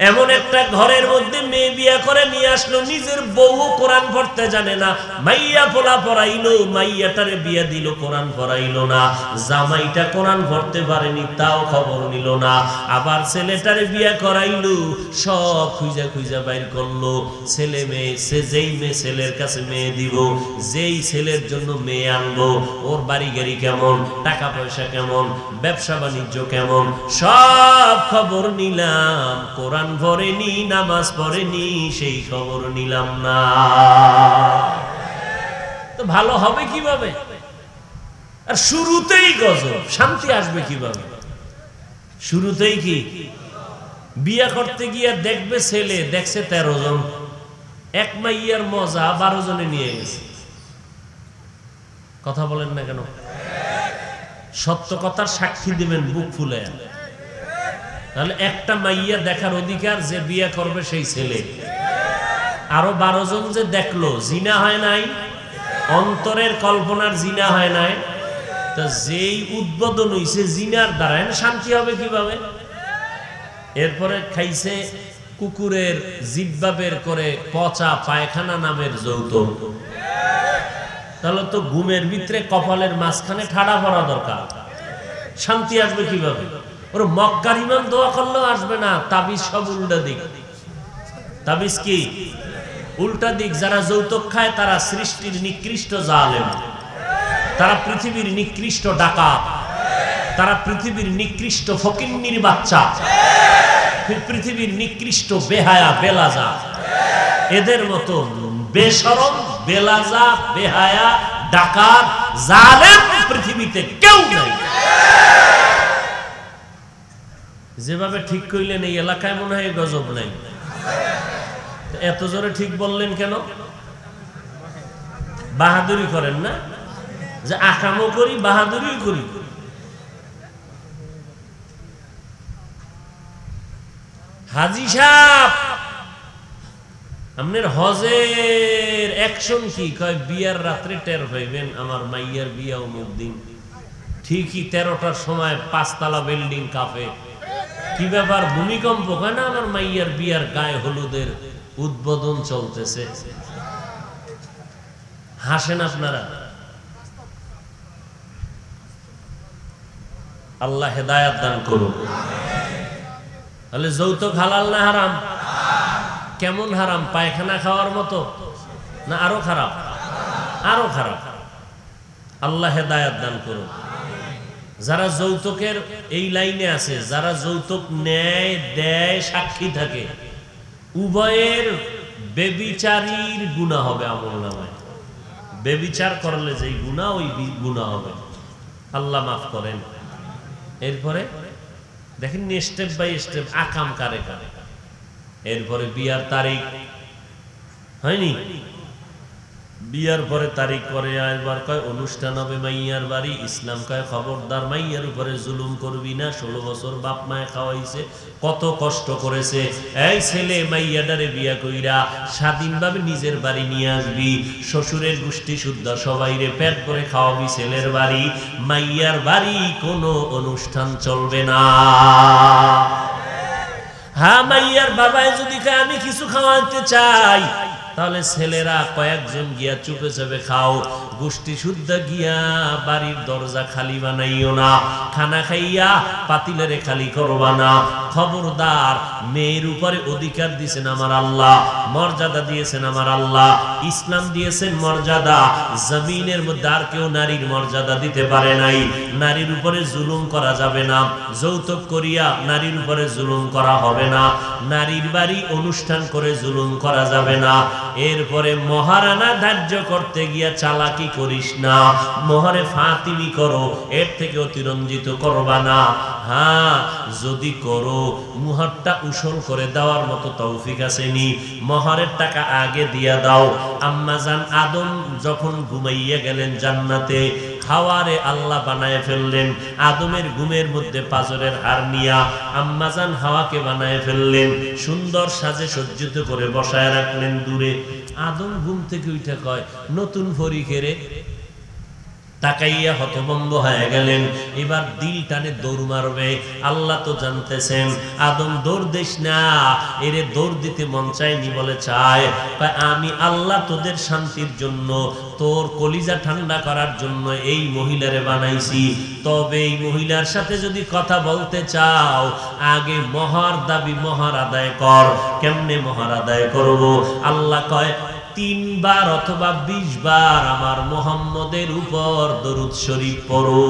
এমন একটা ঘরের মধ্যে মেয়ে বিয়া করে নিয়ে আসলো, নিজের বউও কোরআন পড়তে জানে না। মাইয়া পোলা পড়াইলো, মাইয়াটারে বিয়া দিল, কোরআন পড়াইলো না। জামাইটা কোরআন পড়তে পারেনি, তাও খবর নিল না। আবার ছেলেটারে বিয়া করাইলো, সব খুঁজা খুঁজা বাইর করলো। ছেলে মেয়ে, সে যেই মেয়ে ছেলের কাছে মেয়ে দিব, যেই ছেলের জন্য মেয়ে আনবো, ওর বাড়ি গাড়ি কেমন, টাকা পয়সা কেমন, ব্যবসা বাণিজ্য কেমন, সব খবর নিলাম। কোরআন পড়েনি, নামাজ পড়েনি, সেই খবর নিলাম না। তো ভালো হবে কিভাবে? আর শুরুতেই গজব, শান্তি আসবে কিভাবে? শুরুতেই কি বিয়া করতে গিয়ে দেখবে ছেলে দেখছে 13 জন, এক মাইয়ার মজা 12 জনে নিয়ে গেছে। কথা বলেন না কেন? সত্য কথার সাক্ষী দিবেন বুক ফুলে। তাহলে একটা মাইয়া দেখার অধিকার যে বিয়ে করবে সেই ছেলে। আরো 12 জন যে দেখলো, জিনা হয় নাই, অন্তরের কল্পনার জিনা হয় নাই। তা যেই উদ্বোধন হইছে জিনার দ্বারা, শান্তি হবে কিভাবে? এরপরে খাইছে কুকুরের জিব্বা বের করে পচা পায়খানা নামের যৌতুক। তাহলে তো ঘুমের ভিতরে কপালের মাঝখানে ঠাড়া পড়া দরকার। শান্তি আসবে কিভাবে? ওর মক্কার ইমাম দোয়া করলেও আসবে না। তাবিজ সব উল্টা দিক। তাবিজ কি উল্টা দিক? যারা যৌতুক খায় তারা সৃষ্টির নিকৃষ্ট জালেম, তারা পৃথিবীর নিকৃষ্ট ডাকাত, তারা পৃথিবীর নিকৃষ্ট ফকিন্নির বাচ্চা, পৃথিবীর নিকৃষ্ট বেহায়া বেলাজা। এদের মতো বেশরম, বেলাজা, বেহায়া, ডাকাত, জালেম পৃথিবীতে কেউ নাই। যেভাবে ঠিক কইলেন এই এলাকায় মনে হয় গজব নাই। এত জোরে ঠিক বললেন কেন? বাহাদুরি করেন না? যে আকামও করি, বাহাদুরিও করি। হাজী সাহেব, আপনার হজের অ্যাকশন কি? কয় বিয়ার রাত্রে টের পাইবেন আমার মাইয়ার বিয়া অমুক দিন। ঠিকই 13টার সময় 5 তলা বিল্ডিং কাঁপে। কি ব্যাপার, ভূমিকম্প? কয় না, আমার মাইয়ার বিয়ার গায়ে হলুদের উদ্বোধন চলতেছে। হাসেন আপনারা। আল্লাহ হেদায়াত দান করুন। তাহলে যৌতুক হালাল না হারাম? কেমন হারাম? পায়খানা খাওয়ার মতো না আরো খারাপ? আরো খারাপ। আল্লাহ হেদায়াত দান করুন। যারা যৌতুকের এই লাইনে আছে, যারা যৌতুক নেয়, দেয়, সাক্ষী থাকে, উভয়ের বেবিচারীর গুনাহ হবে আমলনামায়। বেবিচার করলে যেই গুনাহ, ওই গুনাহ হবে। আল্লাহ মাফ করেন। এরপরে দেখেন স্টেপ বাই স্টেপ আকাম কারে কারে। এরপরে বিয়ার তারিখ হয়নি, বিয়ার পরে তারিখ পরে একবার কয় অনুষ্ঠান হবে মাইয়ার বাড়ি। ইসলাম কয় খবরদার মাইয়ার উপরে জুলুম করবি না। 16 বছর বাপ মায়ে খাওয়াইছে, কত কষ্ট করেছে। এই ছেলে মাইয়াডারে বিয়া কইরা স্বাধীনভাবে নিজের বাড়ি নিয়ে আসবি। শ্বশুরের গোষ্ঠী শুদ্ধ সবাইরে পেট করে খাওয়াবি ছেলের বাড়ি। মাইয়ার বাড়ি কোনো অনুষ্ঠান চলবে না। হ্যাঁ, মাইয়ার বাবাই যদি কয় আমি কিছু খাওয়াতে চাই, তাহলে ছেলেরা কয়েকজন গিয়া চুপে চাপে খাও। গোষ্ঠী শুদ্ধ গিয়া বাড়ির দরজা খালি বানাইও না। খানা খাইয়া পাতিলেরে খালি করবা না। খবরদার, মেয়ের উপরে অধিকার দিয়েছেন আমার আল্লাহ, মর্যাদা দিয়েছেন আমার আল্লাহ, ইসলাম দিয়েছেন মর্যাদা। জমিনের মধ্যে আর কেউ নারীর মর্যাদা দিতে পারে নাই। নারীর উপরে জুলুম করা যাবে না। যৌতুক করিয়া নারীর উপরে জুলুম করা হবে না। নারীর বাড়ি অনুষ্ঠান করে জুলুম করা যাবে না। এরপরে মহারানা ধার্য করতে গিয়া চালাকি করিস না। মোহরে ফাতিমি করো, এর থেকে অতিরঞ্জিত করবা না। হ্যাঁ, যদি করো মুহরটা উসল করে দেওয়ার মতো তৌফিক আসেনি। মোহরের টাকা আগে দিয়া দাও। আম্মাজান আদম যখন ঘুমাইয়া গেলেন জান্নাতে, হাওয়ারে আল্লাহ বানায় ফেললেন। আদমের ঘুমের মধ্যে পাজরের হাড় নিয়া আম্মাজান হাওয়াকে বানায় ফেললেন। সুন্দর সাজে সজ্জিত করে বসায় রাখলেন দূরে। আদম ঘুম থেকে উঠে কয়, নতুন ফরিকেরে। তাকাইয়া হতভম্ব হয়ে গেলেন। এবার দিল টানে দৌড় মারবে। আল্লাহ তো জানতেছেন, আদম দৌড় দিস না। এরে দৌড় দিতে মন চায়নি বলে চায়। আমি আল্লাহ তোদের শান্তির জন্য, তোর কলিজা ঠান্ডা করার জন্য এই মহিলারে বানাইছি। তবে এই মহিলার সাথে যদি কথা বলতে চাও, আগে মহার দাবি মহার আদায় কর। কেমনে মহার আদায় করব? আল্লাহ কয় 3 বার অথবা 20 বার আমার মুহাম্মদের উপর দরুদ শরীফ পড়ো।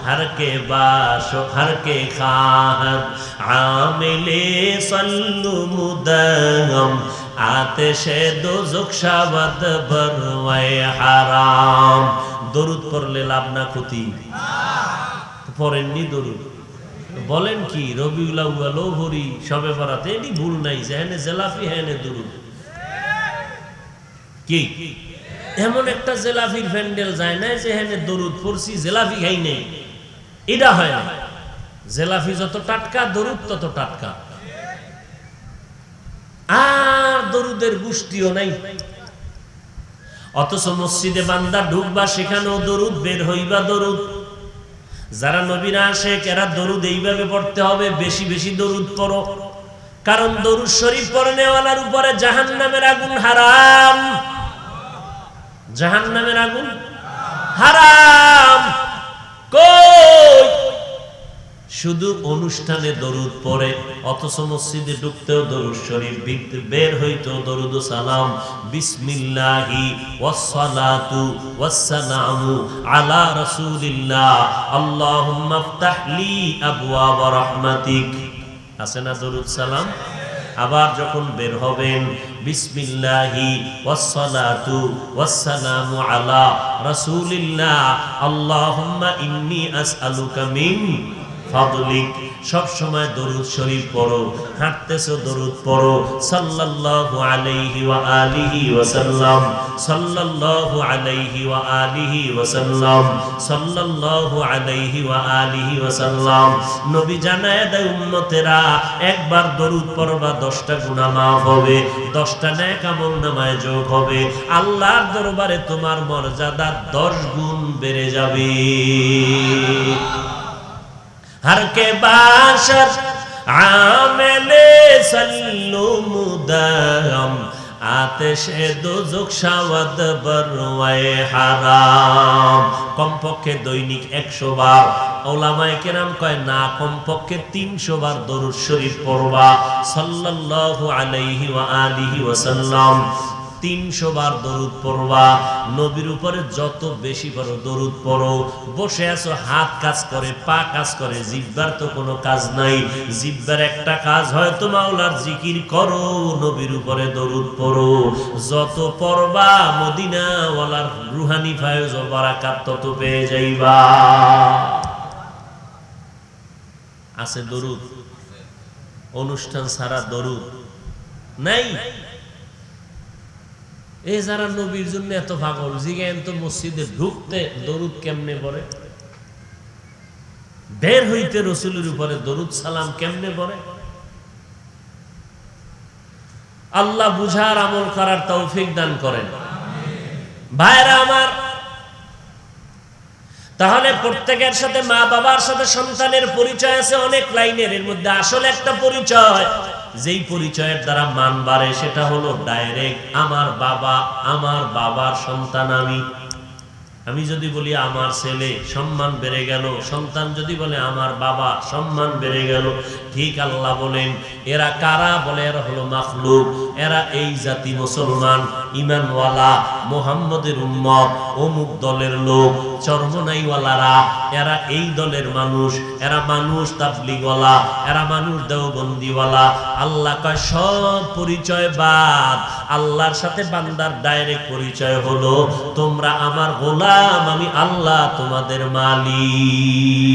हर के बाशो हर के खाहत आमिले सल्लु मुदगम आतिशे दोजख शावद बरवाए हाराम। দরুদ পড়লে লাভ না ক্ষতি? পড়েননি দরুদ? বলেন কি রবিউল আউয়াল ভরি সবে বরাতে এটি ভুল নাই। যেখানে জেলাফি হেনে দরুদ কি এমন একটা জেলাফির প্যান্ডেল যায় না যেখানে দরুদ পড়ছি জেলাফি খাই নেই, এটা হয় না। জেলাফি যত টাটকা দরুদ তত টাটকা। আর দরুদের গোষ্ঠীও নাই। অথচ মসজিদে বান্দা ঢুকবা সেখানেও দরুদ, বের হইবা দরুদ। যারা নবীর আশিক এরা দরুদ এইভাবে পড়তে হবে, বেশি বেশি দরুদ পড়ো। কারণ দরুদ শরীফ পড়নেওয়ালার উপরে জাহান্নামের আগুন হারাম। জাহান্নামের আগুন হারাম। কই শুধু অনুষ্ঠানে দরুদ পড়ে, অথচ মসজিদে ঢুকতেও দরুদ শরীফ, বের হইতো দরুদ ও সালাম। বিসমিল্লাহি ওয়াসসালাতু ওয়াসসালামু আলা রাসূলিল্লাহ আল্লাহুম্মা ইফতাহ লি আবওয়াব রাহমাতিক। আছে না দরুদ সালাম? আবার যখন বের হবেন বিসমিল্লাহি ওয়াসসালাতু ওয়াসসালামু আলা রাসূলিল্লাহ আল্লাহুম্মা ইন্নী আসআলুকা মিন ফাদলিক। সব সময় দরুদ শরীফ পড়ো। হাঁটতেছো দরুদ পড়ো। সাল্লাল্লাহু আলাইহি ওয়া আলিহি ওয়া সাল্লাম, সাল্লাল্লাহু আলাইহি ওয়া আলিহি ওয়া সাল্লাম, সাল্লাল্লাহু আলাইহি ওয়া আলিহি ওয়া সাল্লাম। নবী জানায় দেয় উম্মতেরা, একবার দরুদ পড়বা 10টা গুনাহ মাফ হবে, 10টা নেক আমলনামায় যোগ হবে। আল্লাহর দরবারে তোমার মর্যাদা 10 গুণ বেড়ে যাবে। हर के बाशर आमेले सल्लु मुदगम आतिशे दोजख शावद बरवाए हाराम। কমপক্ষে দৈনিক 100 বার। ওলামায়ে কেরাম কয় না, কমপক্ষে 300 বার দরুদ শরীফ পড়বা সাল্লাল্লাহু আলাইহি ওয়া আলিহি ওয়া সাল্লাম। 300 বার দরুদ পড়বা। নবীর উপরে যত বেশি পড়ো দরুদ পড়ো। বসে আছো, হাত কাজ করে, পা কাজ করে, জিহ্বার তো কোনো কাজ নাই। জিহ্বার একটা কাজ হয়তো মাওলার জিকির করো, নবীর উপরে দরুদ পড়ো। যত পড়বা মদিনা ওয়ালার রুহানি ফায়জ ও বারাকাত তত পেয়ে যাইবা। আছে দরুদ? অনুষ্ঠান ছাড়া দরুদ নাই। এই যারা নবীর জন্য এত পাগল, জিজ্ঞেন তো মসজিদে ঢুকতে দরুদ কেমনে পড়ে, বের হইতে রসুলের উপরে দরুদ সালাম কেমনে পড়ে। আল্লাহ বুঝার আমল করার তৌফিক দান করেন। ভাইরা আমার, তাহলে প্রত্যেকের সাথে, মা বাবার সাথে সন্তানের পরিচয় আছে অনেক লাইনের। এর মধ্যে আসলে একটা পরিচয়, যেই পরিচয়ের দ্বারা মান বাড়ে, সেটা হলো ডাইরেক্ট আমার বাবা, আমার বাবার সন্তান আমি। আমি যদি বলি আমার ছেলে, সম্মান বেড়ে গেল। সন্তান যদি বলে আমার বাবা, সম্মান বেড়ে গেল। ঠিক আল্লাহ বলেন এরা কারা? বলে এরা হলো মাখলুক। এরা এই জাতি মুসলমান, ঈমানওয়ালা, মুহাম্মদের উম্মত, অমুক দলের লোক, চরমনাইওয়ালারা, এরা এই দলের মানুষ, এরা মানুষ তাবলীগওয়ালা, এরা মানুষ দেওবন্দিওয়ালা। আল্লাহ কয় সব পরিচয় বাদ। আল্লাহর সাথে বান্দার ডাইরেক্ট পরিচয় হলো তোমরা আমার গোলাম, আমি আল্লাহ তোমাদের মালিক।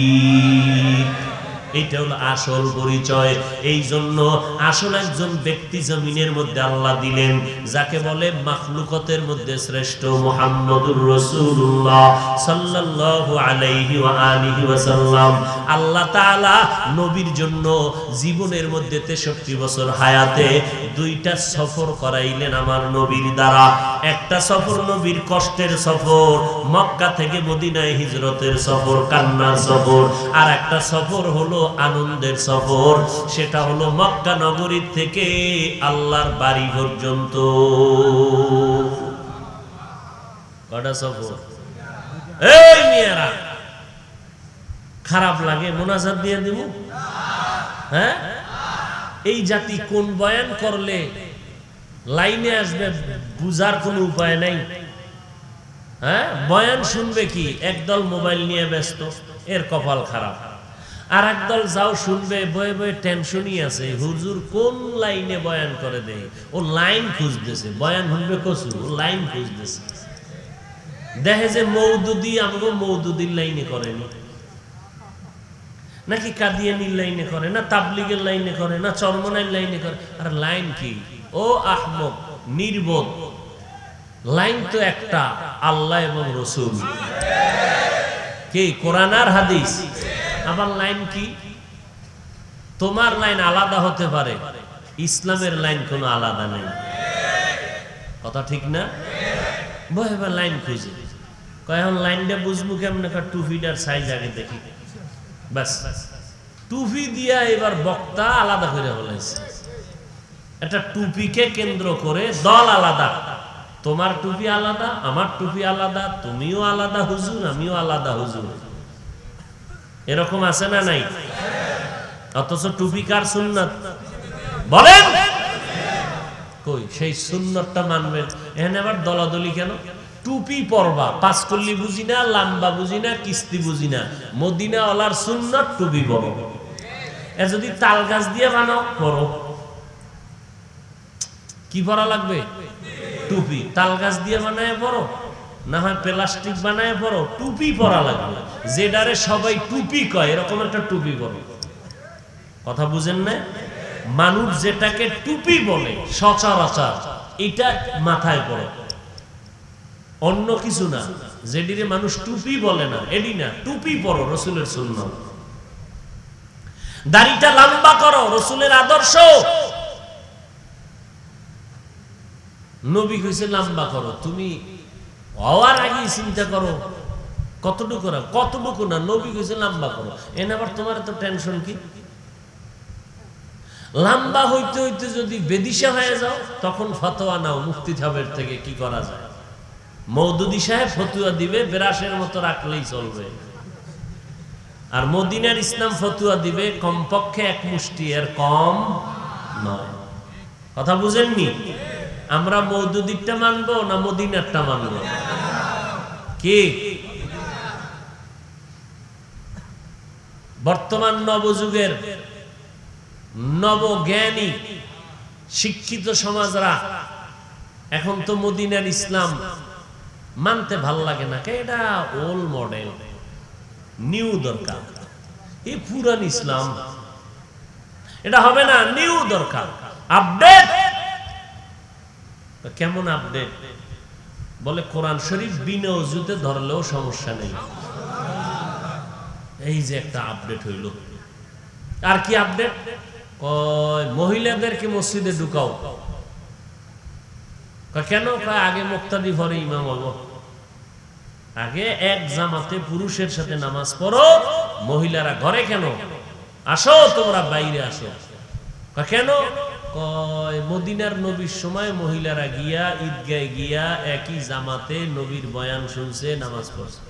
এইটা হলো আসল পরিচয়। এই জন্য আসল একজন ব্যক্তি জমিনের মধ্যে আল্লাহ দিলেন, যাকে বলে মাখলুকতের মধ্যে শ্রেষ্ঠ, মুহাম্মদুর রাসূলুল্লাহ সাল্লাল্লাহু আলাইহি ওয়া আলিহি ওয়াসাল্লাম। আল্লাহ তাআলা নবীর জন্য জীবনের মধ্যে 63 বছর হায়াতে 2টা সফর করাইলেন আমার নবীর দ্বারা। একটা সফর নবীর কষ্টের সফর, মক্কা থেকে মদিনায় হিজরতের সফর, কান্নার সফর। আর একটা সফর হলো আনন্দের সফর, সেটা হলো মক্কা নগরী থেকে আল্লাহর বাড়ি পর্যন্ত। কটা সফর? এই মেয়েরা খারাপ লাগে মোনাজাত দিয়ে দেব? হ্যাঁ, এই জাতি কোন বয়ান করলে লাইনে আসবে বুঝার কোনো উপায় নাই। হ্যাঁ, বয়ান শুনবে কি? একদল মোবাইল নিয়ে ব্যস্ত, এর কপাল খারাপ। আর একদল যাও শুনবে, বয়ে বয়ে টেনশনই আছে, হুজুর কোন লাইনে বয়ান করে দেয়। ও লাইন খুঁজতেছে, বয়ান শুনবে কসু, ও লাইন খুঁজতেছে। দেখে যে মৌদুদি আমাকে মৌদুদির লাইনে করেনি, নাকি কাদিয়ানির লাইনে করে, না তাবলিগের লাইনে করে, না চরমনাইর লাইনে করে। আর লাইন কি? ও আহমক, নির্বোধ। লাইন তো একটা, আল্লাহ এবং রসুল। কি? কোরআন আর হাদিস। আবার লাইন কি? তোমার লাইন আলাদা হতে পারে, ইসলামের লাইন কোনো আলাদা নেই। কথা ঠিক না? এবার লাইন খুঁজে কখন লাইনটা বুঝবো কেমন? টুপিটার সাইজ আগে দেখি, ব্যাস। টুপি দিয়া এবার বক্তা আলাদা করে বলেছে। একটা টুপিকে কেন্দ্র করে দল আলাদা। তোমার টুপি আলাদা, আমার টুপি আলাদা, তুমিও আলাদা হুজুর, আমিও আলাদা হুজুর। এরকম আছে না নাই? অথচ টুপি কার সুন্নাত বলেন? কই সেই সুন্নাতটা মানবেন? এখানে আবার দলাদলি কেন? টুপি পরবা, পাঁচকল্লি বুঝি না, লাম্বা বুঝি না, কিস্তি বুঝি না, মদিনা ওয়ালার সুন্নাত টুপি পরো। এ যদি তাল গাছ দিয়ে বানাও পরো। কি পরা লাগবে? টুপি। তাল গাছ দিয়ে বানায় পরো, না হয় প্লাস্টিক বানায় পরো, টুপি পরা লাগবে। যেটারে সবাই টুপি কয় এরকম একটা টুপি পরো। কথা বুঝেন না? মানুষ যেটাকে টুপি বলে সচরাচর, এটা মাথায় পড়ে, অন্য কিছু না। যেটিরে মানুষ টুপি বলে না, এডি না, টুপি পরো, রসুলের সুন্নাত। দাড়িটা লম্বা করো, রসুলের আদর্শ। নবী কইছে লম্বা করো, তুমি হওয়ার আগে চিন্তা করো কতটুকু না, কতটুকু না। নবী কইছে লম্বা করো, এনে আবার তোমার তো টেনশন কি? লম্বা হইতে হইতে যদি বেদিশা হয়ে যাও, তখন ফতোয়া নাও মুফতি সাহেবের থেকে, কি করা যায়। মওদুদি সাহেব ফতুয়া দিবে, বেরাসের মতো রাখলেই চলবে। আর মদিনার ইসলাম ফতুয়া দিবে কমপক্ষে 1 মুষ্টি, এর কম নয়। কথা বুঝেননি? আমরা মওদুদিরটা মানবো না মদিনারটা মানবো? কি বর্তমান নবযুগের নবজ্ঞানী শিক্ষিত সমাজরা এখন তো মদিনার ইসলাম মানতে ভাল লাগে না, এটা ওল্ড মডেল, নিউ দরকার। এই পুরান ইসলাম এটা হবে না, নিউ দরকার, আপডেট। কেমন আপডেট? বলে কোরআন শরীফ বিনা ওযুতে ধরলেও সমস্যা নেই। এই যে একটা আপডেট হইল। আর কি আপডেট? কয় মহিলাদেরকে মসজিদে ঢুকাও। কেন? আগে মুক্তাদি পরে ইমাম হবো, আগে এক জামাতে পুরুষের সাথে নামাজ পড়ো, মহিলারা ঘরে কেন? আসো তোমরা বাইরে আসো। কেন? কয় মদিনার নবীর সময় মহিলারা গিয়া ঈদগায় গিয়া একই জামাতে নবীর বয়ান শুনছে, নামাজ পড়ছে।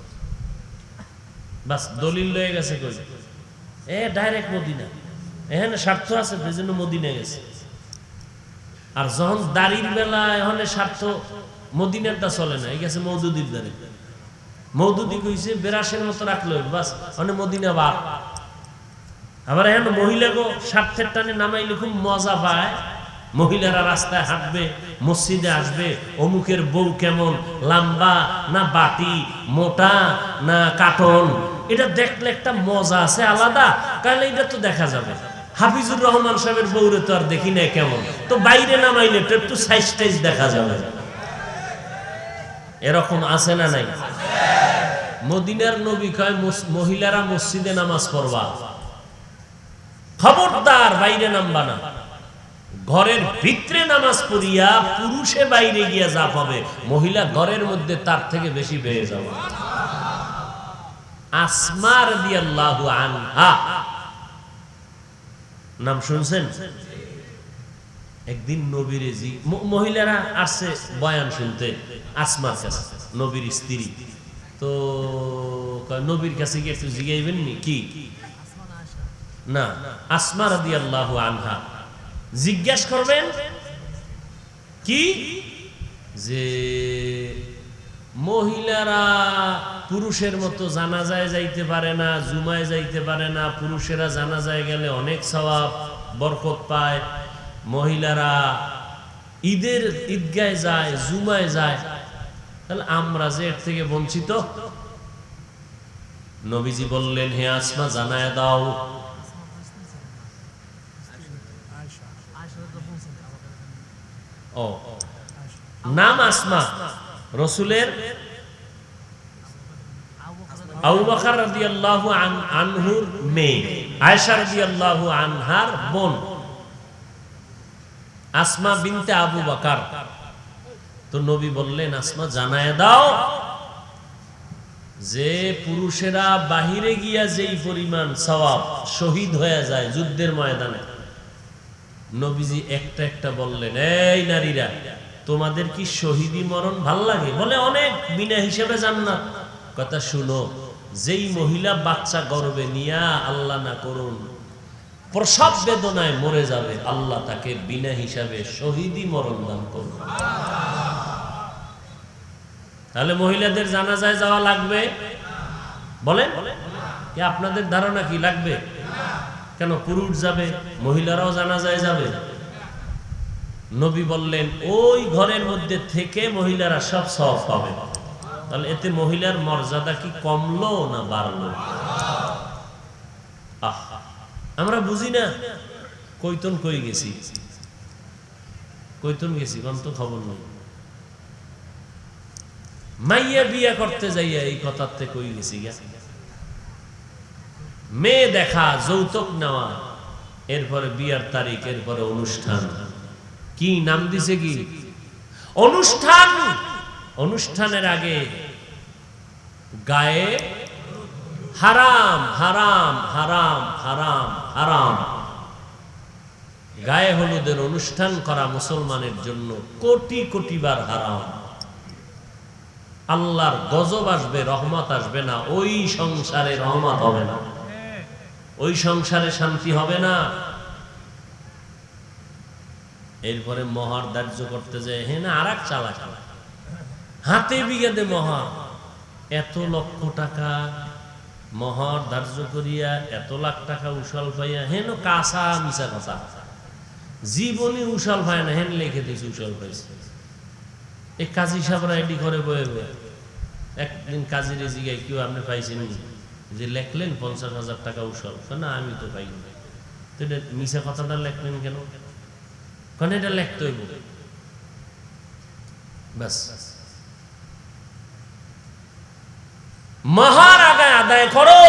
বাস দলিল লয়ে গেছে। কই ডাইরেক্ট মদিনা, এখানে স্বার্থ আছে সেজন্য মদিনা গেছে। আর যখন দাড়ির বেলা এখানে স্বার্থ, মদিনারটা চলে না, এই গেছে মওদুদির দাঁড়ি। মওদুদি কইছে বেরাসের মতো রাখলো, বাস ওখানে মদিনা বাদ। আবার এখন মহিলাগো স্বার্থের টানে নামাইলে খুব মজা পায়। মহিলারা রাস্তায় হাঁটবে, মসজিদে আসবে, অমুকের বউ কেমন, লম্বা না বাটি, মোটা না কাটন, এটা দেখলে একটা মজা আছে আলাদা। তাহলে এটা তো দেখা যাবে। হাফিজুর রহমান সাহেবের বউরে তো আর দেখি না কেমন, তো বাইরে নামাইলে তো একটু সাইজ টাইজ দেখা যাবে। এরকম আছে না নাই? মদিনার নবী কয় মহিলারা মসজিদে নামাজ পড়বা, খবরদার বাইরে নামবা না। ঘরের ভিতরে নামাজ পড়িয়া পুরুষে বাইরে গিয়া যা পাবে, মহিলা ঘরের মধ্যে তার থেকে বেশি পেয়ে যাবে। আসমা রাদিয়াল্লাহু আনহা নাম শুনছেন? একদিন নবীর মহিলারা আসছে বয়ান শুনতে আসমার কাছে, নবীর স্ত্রী। তো নবীর কাছে গিয়ে একটু জিজ্ঞাইবেন নি কি? না, আসমা রাদিয়াল্লাহু আনহা জিজ্ঞাসা করবেন কি যে মহিলারা পুরুষের মতো জানাজায় যাইতে পারে না, জুমায় যাইতে পারে না। পুরুষেরা জানাজায় গেলে অনেক সওয়াব বরকত পায়, মহিলারা ঈদগায় যায়, জুমায় যায়, তাহলে আমরা যে এর থেকে বঞ্চিত। নবীজি বললেন, হে আসমা জানায় দাও। ও নাম আসমা, রসুলের আবু বকর রাদিয়াল্লাহু আনহুর মেয়ে, আয়েশা রাদিয়াল্লাহু আনহার বোন আসমা বিনতে আবু বকর। তো নবী বললেন, আসমা জানায় দাও যে পুরুষেরা বাহিরে গিয়া যেই পরিমাণ সওয়াব শহীদ হয়ে যায় যুদ্ধের ময়দানে। নবীজি একটা একটা বললেন, এই নারীরা, তোমাদের কি শহীদি মরণ ভাল লাগে? বলে অনেক, বিনা হিসেবে জান্নাত। কথা শুনো, যেই মহিলা বাচ্চা গর্ভে নিয়া আল্লাহ না করুন প্রসব বেদনায় মরে যাবে, আল্লাহ তাকে বিনা হিসাবে শহীদি মরণ দান করবে। তাহলে মহিলাদের জানাজায় যাওয়া লাগবে? বলেন, আপনাদের ধারণা কি লাগবে? কেন? পুরুষ যাবে, মহিলারাও জানাজায় যাবে। নবী বললেন, ওই ঘরের মধ্যে থেকে মহিলারা সব সওয়াব পাবে। তাহলে এতে মহিলার মর্যাদা কি কমলো না বাড়লো? আমরা বুঝি না। কৈতন কই গেছি, কৈতন গেছি তো খবর নেই। মাইয়া বিয়া করতে যাইয়া এই কথাতে কই গেছি গা? মেয়ে দেখা, যৌতুক নেওয়া, এরপরে বিয়ার তারিখ, এরপরে অনুষ্ঠান। কি নাম দিছে? কি অনুষ্ঠান? অনুষ্ঠানের আগে গায়ে হারাম হারাম হারাম হারাম হারাম। গায়ে হলুদের অনুষ্ঠান করা মুসলমানের জন্য কোটি কোটি বার হারাম। আল্লাহর গজব আসবে, রহমত আসবে না। ওই সংসারে রহমত হবে না, ওই সংসারে শান্তি হবে না। এরপরে মহর ধার্য করতে যায়, হ্যাঁ না আর এক চালাক হাতে বিঘাতে মহর, এত লক্ষ টাকা মহর ধার্য করিয়া এত লাখ টাকা উশাল পাইয়া, হেন কাঁচা মিশা কথা, জীবনে উশাল পায় না, হেন লিখে দিয়েছে উশাল পাইছে। এই কাজী সাহেবরা এটি করে বয়ে বয়ে একদিন কাজীর জিগায়, কেউ আপনি পাইছেন যে লেখলেন 50,000 টাকা উশাল? না আমি তো পাইনি। তো এটা মিশা কথাটা লেখলেন কেন? কারণ এটা লেখতে হইব ব্যাস। মহার আগে আদায় করো।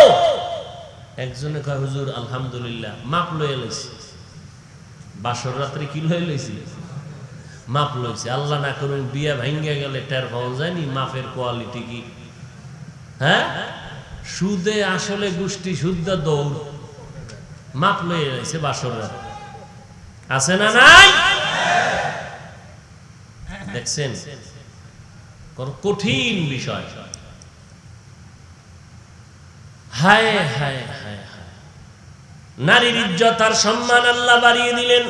একজনে কয় হুজুর আলহামদুলিল্লাহ মাপ লয়ে লইছি, বাসর রাত্রে কি লয়ে লইছি? মাপ লইছি। আল্লাহ না করুন বিয়া ভাঙ্গা গেলে টের পাওয়া যায়নি মাপের কোয়ালিটি কি। হ্যাঁ, সুদে আসলে গোষ্ঠী শুদ্ধ দৌড়, মাপ লয়ে লইছে বাসর রাত। আছে না নাই? দেখছেন কঠিন বিষয়। হায় হায় হায় হায়, নারীর ইজ্জত আর সম্মান আল্লাহ বাড়িয়ে দিলেন।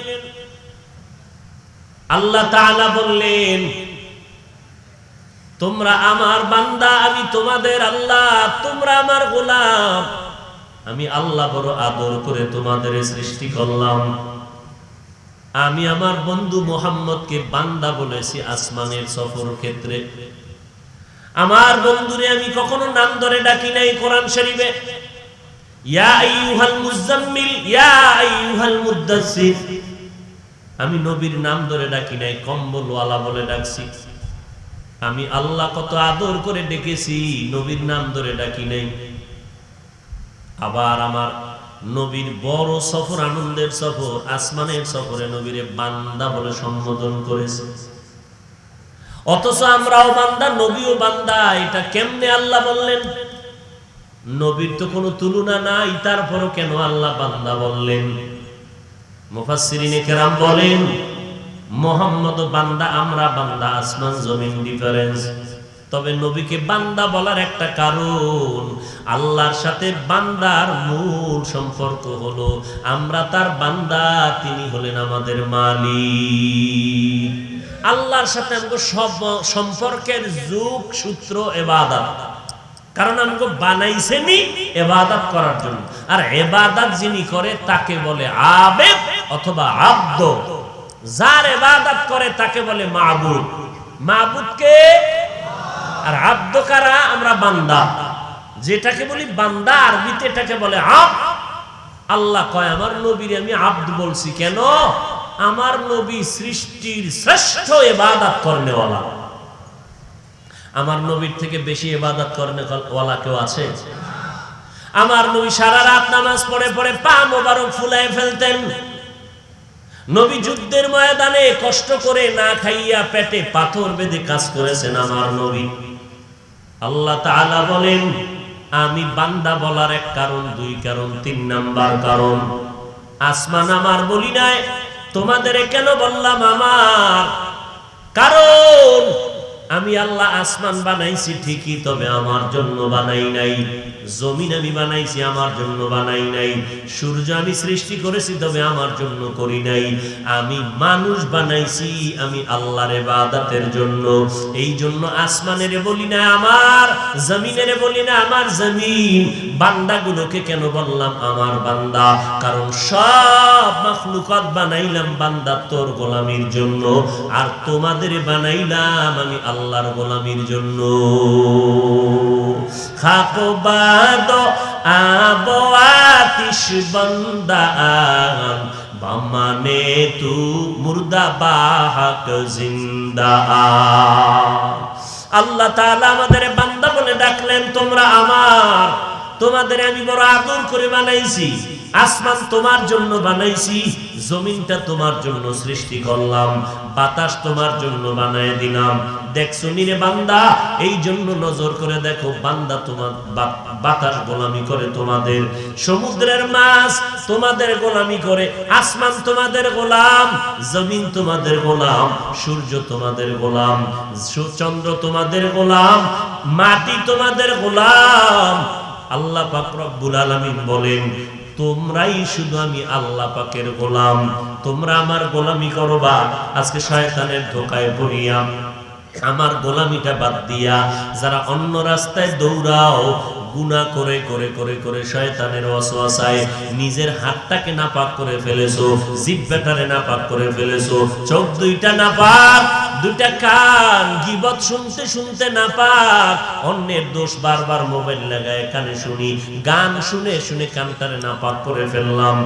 আল্লাহ তাআলা বললেন, তোমরা আমার বান্দা, আমি তোমাদের আল্লাহ, তোমরা আমার গোলাম। আমি আল্লাহ বড় আদর করে তোমাদের সৃষ্টি করলাম। আমি আমার বন্ধু মুহাম্মদকে বান্দা বলেছি আসমানের সফর ক্ষেত্রে। আমার বন্ধুরে আমি কখনো নাম ধরে ডাকি নাই। কোরআন শরীফে ইয়া আইয়ুহাল মুজাম্মিল, ইয়া আইয়ুহাল মুদ্দাসসির, আমি নবীর নাম ধরে ডাকি নাই, কম্বলওয়ালা বলে ডাকছি। আমি আল্লাহ কত আদর করে ডেকেছি, নবীর নাম ধরে ডাকি নাই। আবার আমার নবীর বড় সফর, আনন্দের সফর, আসমানের সফরে নবীরে বান্দা বলে সম্বোধন করেছে। অথচ আমরাও বান্দা, নবীও বান্দা। এটা কেমনে আল্লাহ বললেন? নবীর তো কোনো তুলনা নাই, তারপরও কেন আল্লাহ বান্দা বললেন? মুফাসসিরিনে কেরাম বলেন মুহাম্মদ বান্দা, আমরা বান্দা, আসমান জমিন ডিফারেন্স। তবে নবীকে বান্দা বলার একটা কারণ, আল্লাহর সাথে বান্দার মূল সম্পর্ক হলো আমরা তার বান্দা, তিনি হলেন আমাদের মালিক। আল্লাহর সাথে আমাকে সব সম্পর্কের যুগ সূত্র ইবাদত, কারণ আমাকে বানাইছেনি ইবাদত করার জন্য। আর ইবাদত যিনি করে তাকে বলে আবেদ অথবা আব্দ। যার ইবাদত করে তাকে বলে মাবুদ। মাবুদকে আর আব্দ কারা? আমরা বান্দা। যেটাকে বলি বান্দা, আরবিতে এটাকে বলে আব্দ। আল্লাহ কয় আমার নবীর আমি আব্দ বলছি কেন? আমার নবী সৃষ্টির শ্রেষ্ঠ ইবাদত করনেওয়ালা। আমার নবীর থেকে বেশি ইবাদত করনেওয়ালা কেউ আছে? আমার নবী সারা রাত নামাজ পড়ে পড়ে পা মোবারক ফুলায় ফেলতেন। নবী যুদ্ধের ময়দানে কষ্ট করে না খাইয়া পেটে পাথর বেঁধে কাজ করেছেন আমার নবী। আল্লাহ তাআলা বলেন আমি বান্দা বলার এক কারণ, দুই কারণ, 3 নাম্বার কারণ, আসমান আমার বলি নাই, তোমাদের কেন বললাম আমার? কারণ আমি আল্লাহ আসমান বানাইছি ঠিকই, তবে আমার জন্য বানাই নাই। জমিন আমি বানাইছি, আমার জন্য বানাই নাই। সূর্য আমি সৃষ্টি করেছি, তবে আমার জন্য করি নাই। আমি মানুষ বানাইছি আমি আল্লাহর ইবাদতের জন্য। এই জন্য আসমানের বলি না আমার, জমিনের বলি না আমার জমিন। বান্দাগুলোকে কেন বললাম আমার বান্দা? কারণ সব মাখলুকাত বানাইলাম বান্দা তোর গোলামির জন্য, আর তোমাদের বানাইলাম আমি আল্লাহর গোলামির জন্য। খাকো বাদো আবো আতিশ বন্দান, বামানে তু মুর্দা বাহাক জিন্দা। আল্লাহ তাআলা আমাদের বান্দা বলে ডাকলেন, তোমরা আমার, তোমাদের আমি বড় আদর করে বানাইছি। আসমান তোমার জন্য বানাইছি, জমিনটা তোমার জন্য সৃষ্টি করলাম, বাতাস তোমার জন্য বানায় দিলাম। দেখছো নিরে বান্দা, এই জন্য নজর করে দেখো বান্দা তোমার বাতাস গোলামি করে তোমাদের, সমুদ্রের মাছ তোমাদের গোলামি করে, আসমান তোমাদের গোলাম, জমিন তোমাদের গোলাম, সূর্য তোমাদের গোলাম, চন্দ্র তোমাদের গোলাম, মাটি তোমাদের গোলাম। আল্লাহ পাক রব্বুল আলামিন বলেন তোমরাই শুধু আমি আল্লাহ পাকের গোলাম, তোমরা আমার গোলামি করবা। আজকে শয়তানের ধোঁকায় পড়িয়া আমার গোলামিটা বাদ দিয়া যারা অন্য রাস্তায় দৌড়াও, গুনাহ করে করে করে করে শয়তানের ওয়াসওয়াসায় নিজের হাতটাকে নাপাক করে ফেলেছো, জিহ্বাটারে নাপাক করে ফেলেছো, চোখ দুইটা নাপাক, দুইটা কান গীবত শুনতে শুনতে নাপাক, অন্যের দোষ বারবার মোবাইল লাগায় কানে শুনি, গান শুনে শুনে কানটারে নাপাক করে ফেললাম।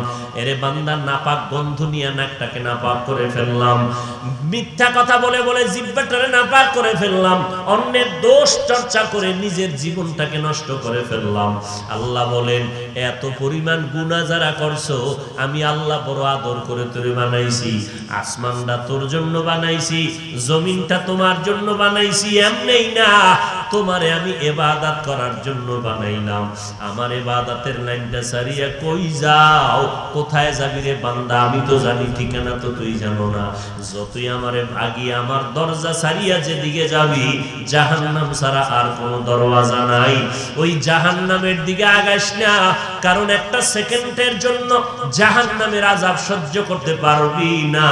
এরে বান্দা, নাপাক বন্ধু নিয়ে নাকটাকে নাপাক করে ফেললাম, মিথ্যা কথা বলে বলে জিহ্বাটারে নাপাক করে ফেললাম, অন্যের দোষ চর্চা করে নিজের জীবনটাকে নষ্ট করে ফেললাম। আল্লাহ বলেন, এত পরিমাণ গুনাহ যারা করছো, আমি আল্লাহ বড় আদর করে তোরে বানাইছি। আসমানটা তোর জন্য বানাইছি, জমিনটা তোমার জন্য বানাইছি, এমনিই না, তোমারে আমি ইবাদত করার জন্য বানাইলাম। আমার ইবাদতের লাইনটা সারিয়া কই যাও, কোথায় যাবি রে বান্দা? আমি তো জানি, ঠিকানা তো তুই জানো না। যতই আমারে ভাগি, আমার দরজা সারিয়া যেদিকে যাবি, জাহান্নাম ছাড়া আর কোনো দরওয়াজা নাই। ওই জাহান্নামের দিকে আগাইস না, কারণ একটা সেকেন্ডের জন্য জাহান্নামের আযাব সহ্য করতে পারবি না।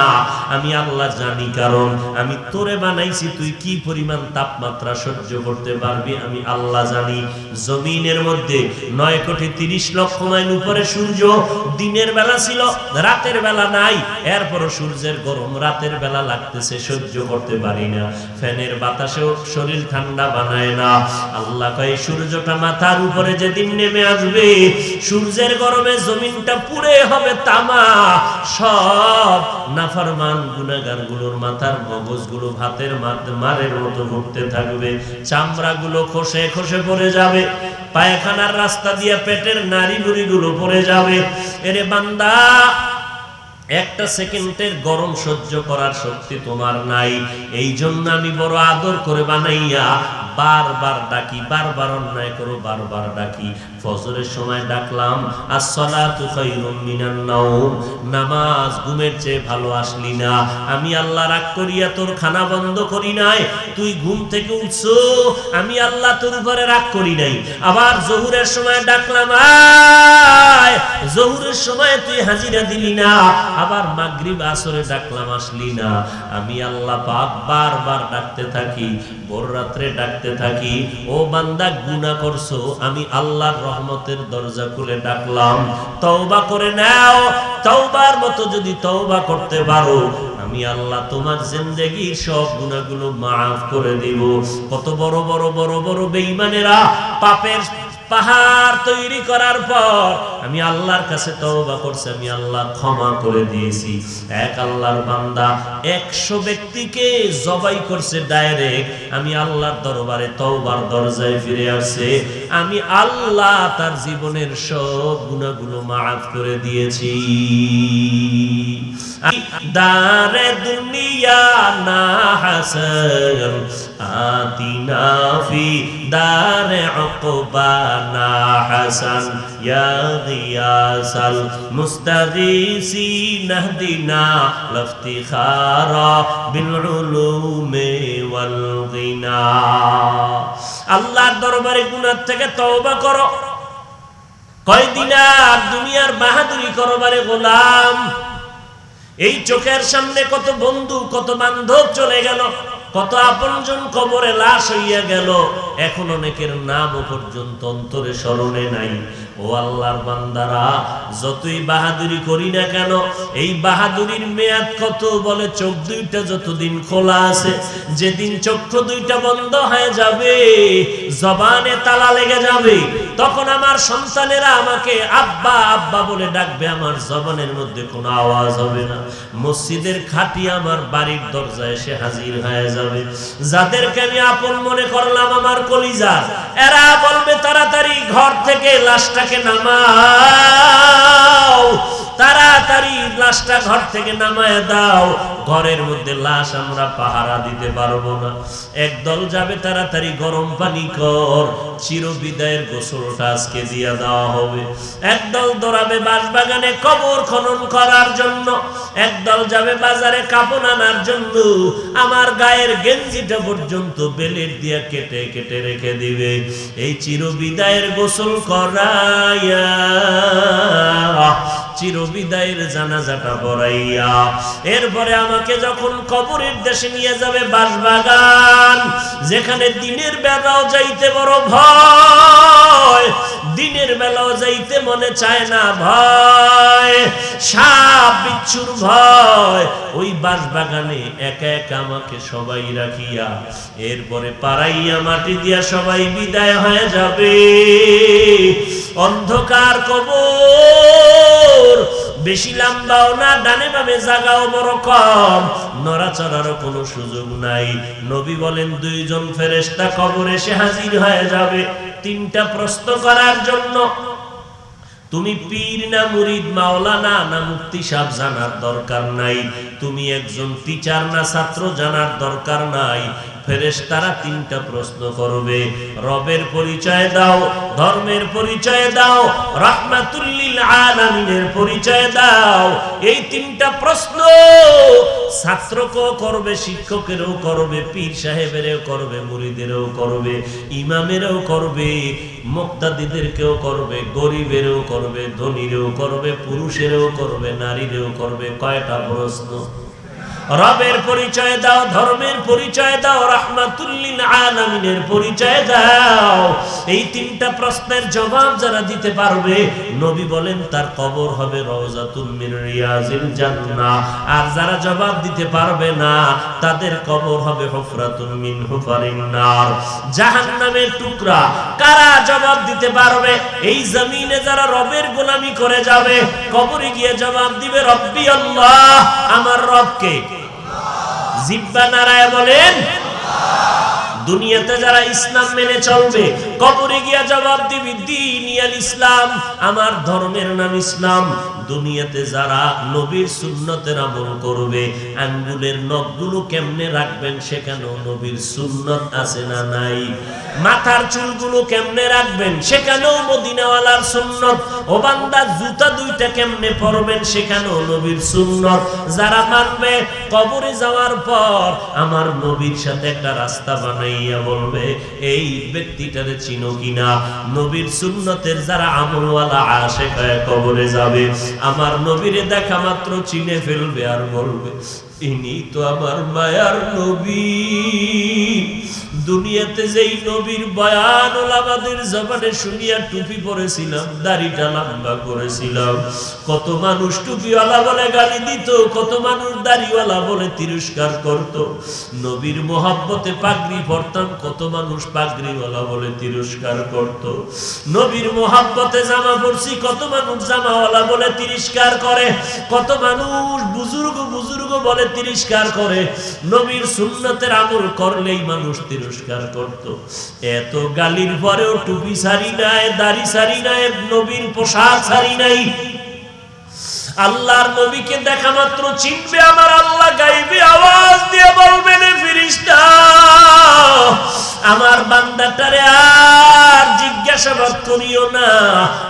আমি আল্লাহ জানি, কারণ আমি তোরে বানাইছি, তুই কি পরিমাণ তাপমাত্রা সহ্য করতে পারবি আমি আল্লাহ জানি। জমিনের মধ্যে 9,30,00,000 মাইল উপরে সূর্য, দিনের বেলা ছিল, রাতের বেলা নাই, এরপরও সূর্যের গরম রাতের বেলা লাগতেছে, সহ্য করতে পারি না। ফ্যানের বাতাসেও শরীর ঠান্ডা বানায় না। আল্লাহ কয়, সূর্যটা মাথার উপরে যেদিন নেমে আসবে, সূর্যের গরমে জমিনটা পুড়ে হবে তামা। সব নাফরমান গুনাহগার গুলোর মাথার মগজগুলো ভাতের মারের মতো ঘুরতে থাকবে, চামড়াগুলো খসে খসে পড়ে যাবে, পায়খানার রাস্তা দিয়ে পেটের নাড়ি বুড়িগুলো পড়ে যাবে। এরে বান্দা, একটা সেকেন্ডের গরম সহ্য করার শক্তি তোমার নাই। এই জন্য আমি বড় আদর করে বানাইয়া বারবার ডাকি, বারবার অন্যায় করো, বারবার ডাকি। ফজরের সময় ডাকলাম, আসসালাতু খায়রুম মিনান নাওম, নামাজ ঘুমের চেয়ে ভালো আসলি না। আমি আল্লাহ রাগ করিয়া তোর খানা বন্ধ করি নাই, তুই ঘুম থেকে উঠছো, আমি আল্লাহ তোর উপরে রাগ করি নাই। আবার জোহরের সময় ডাকলাম, আয়, জোহরের সময় তুই হাজিরা দিলি না। আবার মাগরিব আসরে ডাকলাম, আসলি না। আমি আল্লাহ পাক বারবার ডাকতে থাকি, ভোর রাত্রে ডাকতে থাকি, ও বান্দা গুনাহ করছো, আমি আল্লাহর রহমতের দরজা খুলে ডাকলাম, তওবা করে নাও। তওবার মতো যদি তওবা করতে পারো, আমি আল্লাহ তোমার জিন্দেগীর সব গুনাহগুলো মাফ করে দিব। কত বড় বড় বড় বড় বেঈমানেরা পাপের পাহাড় তৈরি করার পর আমি আল্লাহর কাছে তওবা করছি, আমি আল্লাহ ক্ষমা করে দিয়েছি। এক আল্লাহর বান্দা 100 ব্যক্তিকে জবাই করছে ডাইরেক্ট, আমি আল্লাহর দরবারে তওবার দরজায় ফিরে আসছে, আমি আল্লাহ তার জীবনের সব গুনাহগুলো মাফ করে দিয়েছি। দারে দুনিয়া না হাসান, আতিনা ফি দারে উকবা না হাসান, ইয়া গিয়াসাল মুস্তাগীসিন ইহদিনা লাফতিখারা বিল উলুমি ওয়াল গিনা। আল্লাহর দরবারে গুনাহ থেকে তওবা করো। কয়দিন আর দুনিয়ার বাহাদুরি করবারে গোলাম। এই চোখের সামনে কত বন্ধু, কত বান্ধব চলে গেল, কত আপনজন কবরে লাশ হইয়া গেল, এখন অনেকের নাম পর্যন্ত অন্তরে স্মরণে নাই। ও আল্লাহর বান্দারা, যতই বাহাদুরি করি না কেন, এই বাহাদুরির মেয়াদ কত? বলে চোখ দুইটা যতদিন খোলা আছে, যেদিন চক্ষু দুইটা বন্ধ হয়ে যাবে, জবানে তালা লেগে যাবে, তখন আমার সন্তানেরা আমাকে আব্বা আব্বা বলে ডাকবে, আমার জবানের মধ্যে কোনো আওয়াজ হবে না। মসজিদের খাটি আমার বাড়ির দরজায় এসে হাজির হয়ে যাবে। যাদেরকে আমি আপন মনে করলাম আমার কলিজার, এরা বলবে তাড়াতাড়ি ঘর থেকে লাশটাকে নামাও, তাড়াতাড়ি লাশটা ঘর থেকে নামায় দাও, ঘরের মধ্যে লাশ আমরা পাহারা দিতে পারবো না। একদল যাবে তাড়াতাড়ি গরম পানি কর, চিরবিদায়ের গোসলটা আজকে দিয়া দেওয়া হবে। একদল দৌড়াবে বাঁশবাগানে কবর খনন করার জন্য, একদল যাবে বাজারে কাপড় আনার জন্য। আমার গায়ের গেঞ্জিটা পর্যন্ত বেলেট দিয়া কেটে কেটে রেখে দিবে, এই চিরবিদায়ের গোসল করাইয়া চিরবিদায়ের জানাজাটা পড়াইয়া এরপরে আমাকে যখন কবরের দেশে নিয়ে যাবে, বাঁশবাগান যেখানে দিনের বেলাও যাইতে বড় ভয়, দিনের বেলাও যাইতে মনে চায় না, ভয়, সাপ বিচ্ছুর ভয়, ওই বাঁশবাগানে একা একা আমাকে সবাই রাখিয়া এরপরে পাড়াইয়া মাটি দিয়া সবাই বিদায় হয়ে যাবে। অন্ধকার কবর, বেশি লম্বাও না, ডানে বামে জায়গাও বড় কম, নড়াচড়ারও কোনো সুযোগ নাই। নবী বলেন দুইজন ফেরেশতা কবরে এসে হাজির হয়ে যাবে তিনটা প্রশ্ন করার জন্য। তুমি পীর না মুরিদ, মাওলানা না মুফতি সাহেব জানার দরকার নাই, তুমি একজন টিচার না ছাত্র জানার দরকার নাই। ফেরেশতারা তিনটা প্রশ্ন করবে, রবের পরিচয় দাও, ধর্মের পরিচয় দাও, রাহমাতুল লিল আলামিনের পরিচয় দাও। এই তিনটা প্রশ্ন ছাত্রকেও করবে, শিক্ষকেরও করবে, পীর সাহেবেরও করবে, মুরিদেরও করবে, ইমামেরও করবে, মুক্তাদিদেরকেও করবে, গরিবেরও করবে, ধনীরও করবে, পুরুষেরও করবে, নারীরও করবে। কয়টা প্রশ্ন? রবের পরিচয় দাও, ধর্মের পরিচয় দাও, রাহমাতুল লিল আলামিনের পরিচয় দাও। এই তিনটা প্রশ্নের জবাব যারা দিতে পারবে, নবী বলেন তার কবর হবে রওজাতুম মিন রিয়াজিল জান্নাহ। আর যারা জবাব দিতে পারবে না, তাদের কবর হবে হুফরাতুন মিন হুফারিন নার, জাহান্নামের টুকরা। কারা জবাব দিতে পারবে? এই জমিনে যারা রবের গোলামি করে যাবে, কবরে গিয়ে জবাব দিবে রব্বি আল্লাহ, আমার রবকে। জিহ্বা নারায়ে বলেন। দুনিয়াতে যারা ইসলাম মেনে চলবে, কবরে গিয়া জবাব দিবি দীনিয়াল ইসলাম, আমার ধর্মের নাম ইসলাম। দুনিয়াতে যারা নবীর সুন্নতের আমল করবে, আঙ্গুলের নখগুলো কেমনে রাখবেন সেখানেও নবীর সুন্নত আছে না নাই? মাথার চুলগুলো কেমনে রাখবেন সেখানেও মদিনাওয়ালার সুন্নত। ও বান্দা, জুতা দুইটা কেমনে পরবেন সেখানেও নবীর সুন্নত। যারা মানবে, কবরে যাওয়ার পর আমার নবীর সাথে একটা রাস্তা বানাইয়া বলবে, এই ব্যক্তিটারে চিনো কিনা? নবীর সুন্নতের যারা আমলওয়ালা আশিক হয়ে কবরে যাবে, আমার নবীরে দেখা মাত্র চিনে ফেলবে আর বলবে, ইনি তো আমার মায়ার নবী। দুনিয়াতে যেই নবীর বয়ান ওলামাদের জবানে শুনিয়া টুপি পরেছিলাম, দাড়িটা লম্বা করেছিলাম, কত মানুষ টুপিওয়ালা বলে গালি দিত, কত মানুষ দাড়িওয়ালা বলে তিরস্কার করত। নবীর মোহাব্বতে পাগড়ি পরতাম, কত মানুষ পাগড়িওয়ালা বলে তিরস্কার করত। নবীর মোহাব্বতে জামা পরছি, কত মানুষ জামাওয়ালা বলে তিরস্কার করে, কত মানুষ বুজুর্গ বুজুর্গ বলে তিরস্কার করে। নবীর সুন্নতের আমল করলেই মানুষ তিরস্কার করত। এত গালির পরেও টুপি ছাড়ি নাই, দাড়ি ছাড়ি নাই, নবীর পোশাক ছাড়ি নাই। আল্লাহর নবীকে দেখা মাত্র চিনবে আমার আল্লাহ, গাইবে আওয়াজ দিয়ে বলবেন, ফেরেশতা আমার বান্দাটারে আর জিজ্ঞাসাবাদ করিও না।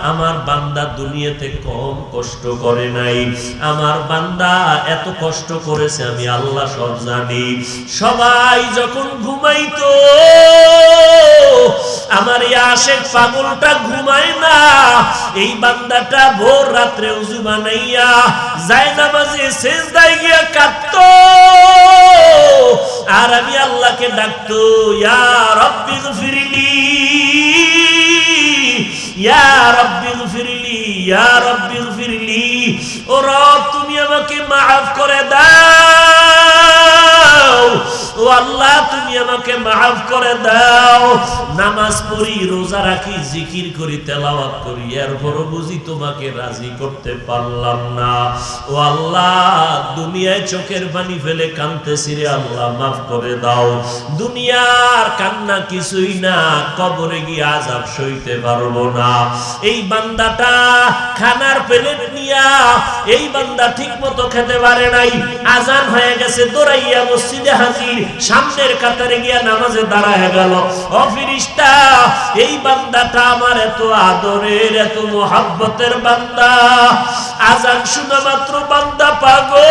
আমার বান্দা দুনিয়াতে কম কষ্ট করে নাই, আমার বান্দা এত কষ্ট করেছে আমি আল্লাহ সব জানি। সবাই যখন ঘুমাইতো, আমার এই আশিক পাগলটা ঘুমায় না, এই বান্দাটা ভোর রাত্রে উযু বানাইয়া যায় নামাজে সিজদায় গিয়া কাঁদতো, আর আমি আল্লাহকে ডাকতো, ইয়া রাব্বি গফিরলি, ইয়া রাব্বি গফিরলি, ইয়া রাব্বি গফিরলি। ও রব, তুমি আমাকে মাফ করে দাও, ও আল্লাহ তুমি আমাকে মাফ করে দাও। নামাজ পড়ি, রোজা রাখি, জিকির করি, তেলাওয়াত করি, এরপরও বুঝি তোমাকে রাজি করতে পারলাম না। ও আল্লাহ, দুনিয়ায় চোখের পানি ফেলে কাঁদতেছি রে আল্লাহ, মাফ করে দাও। দুনিয়ার কান্না কিছুই না, কবরে গিয়ে আযাব সইতে পারবো না। এই বান্দাটা খানার প্লেট নিয়া, এই বান্দা ঠিক মতো খেতে পারে নাই, আজান হয়ে গেছে, দৌড়াইয়া মসজিদে হাজির, সামনের কাতারে গিয়া নামাজে দাঁড়ায় গেল। ও ফেরেশতা, এই বান্দাটা আমার এত আদরের, এত মোহাব্বতের বান্দা, আজান শোনা মাত্র বান্দা পাগল,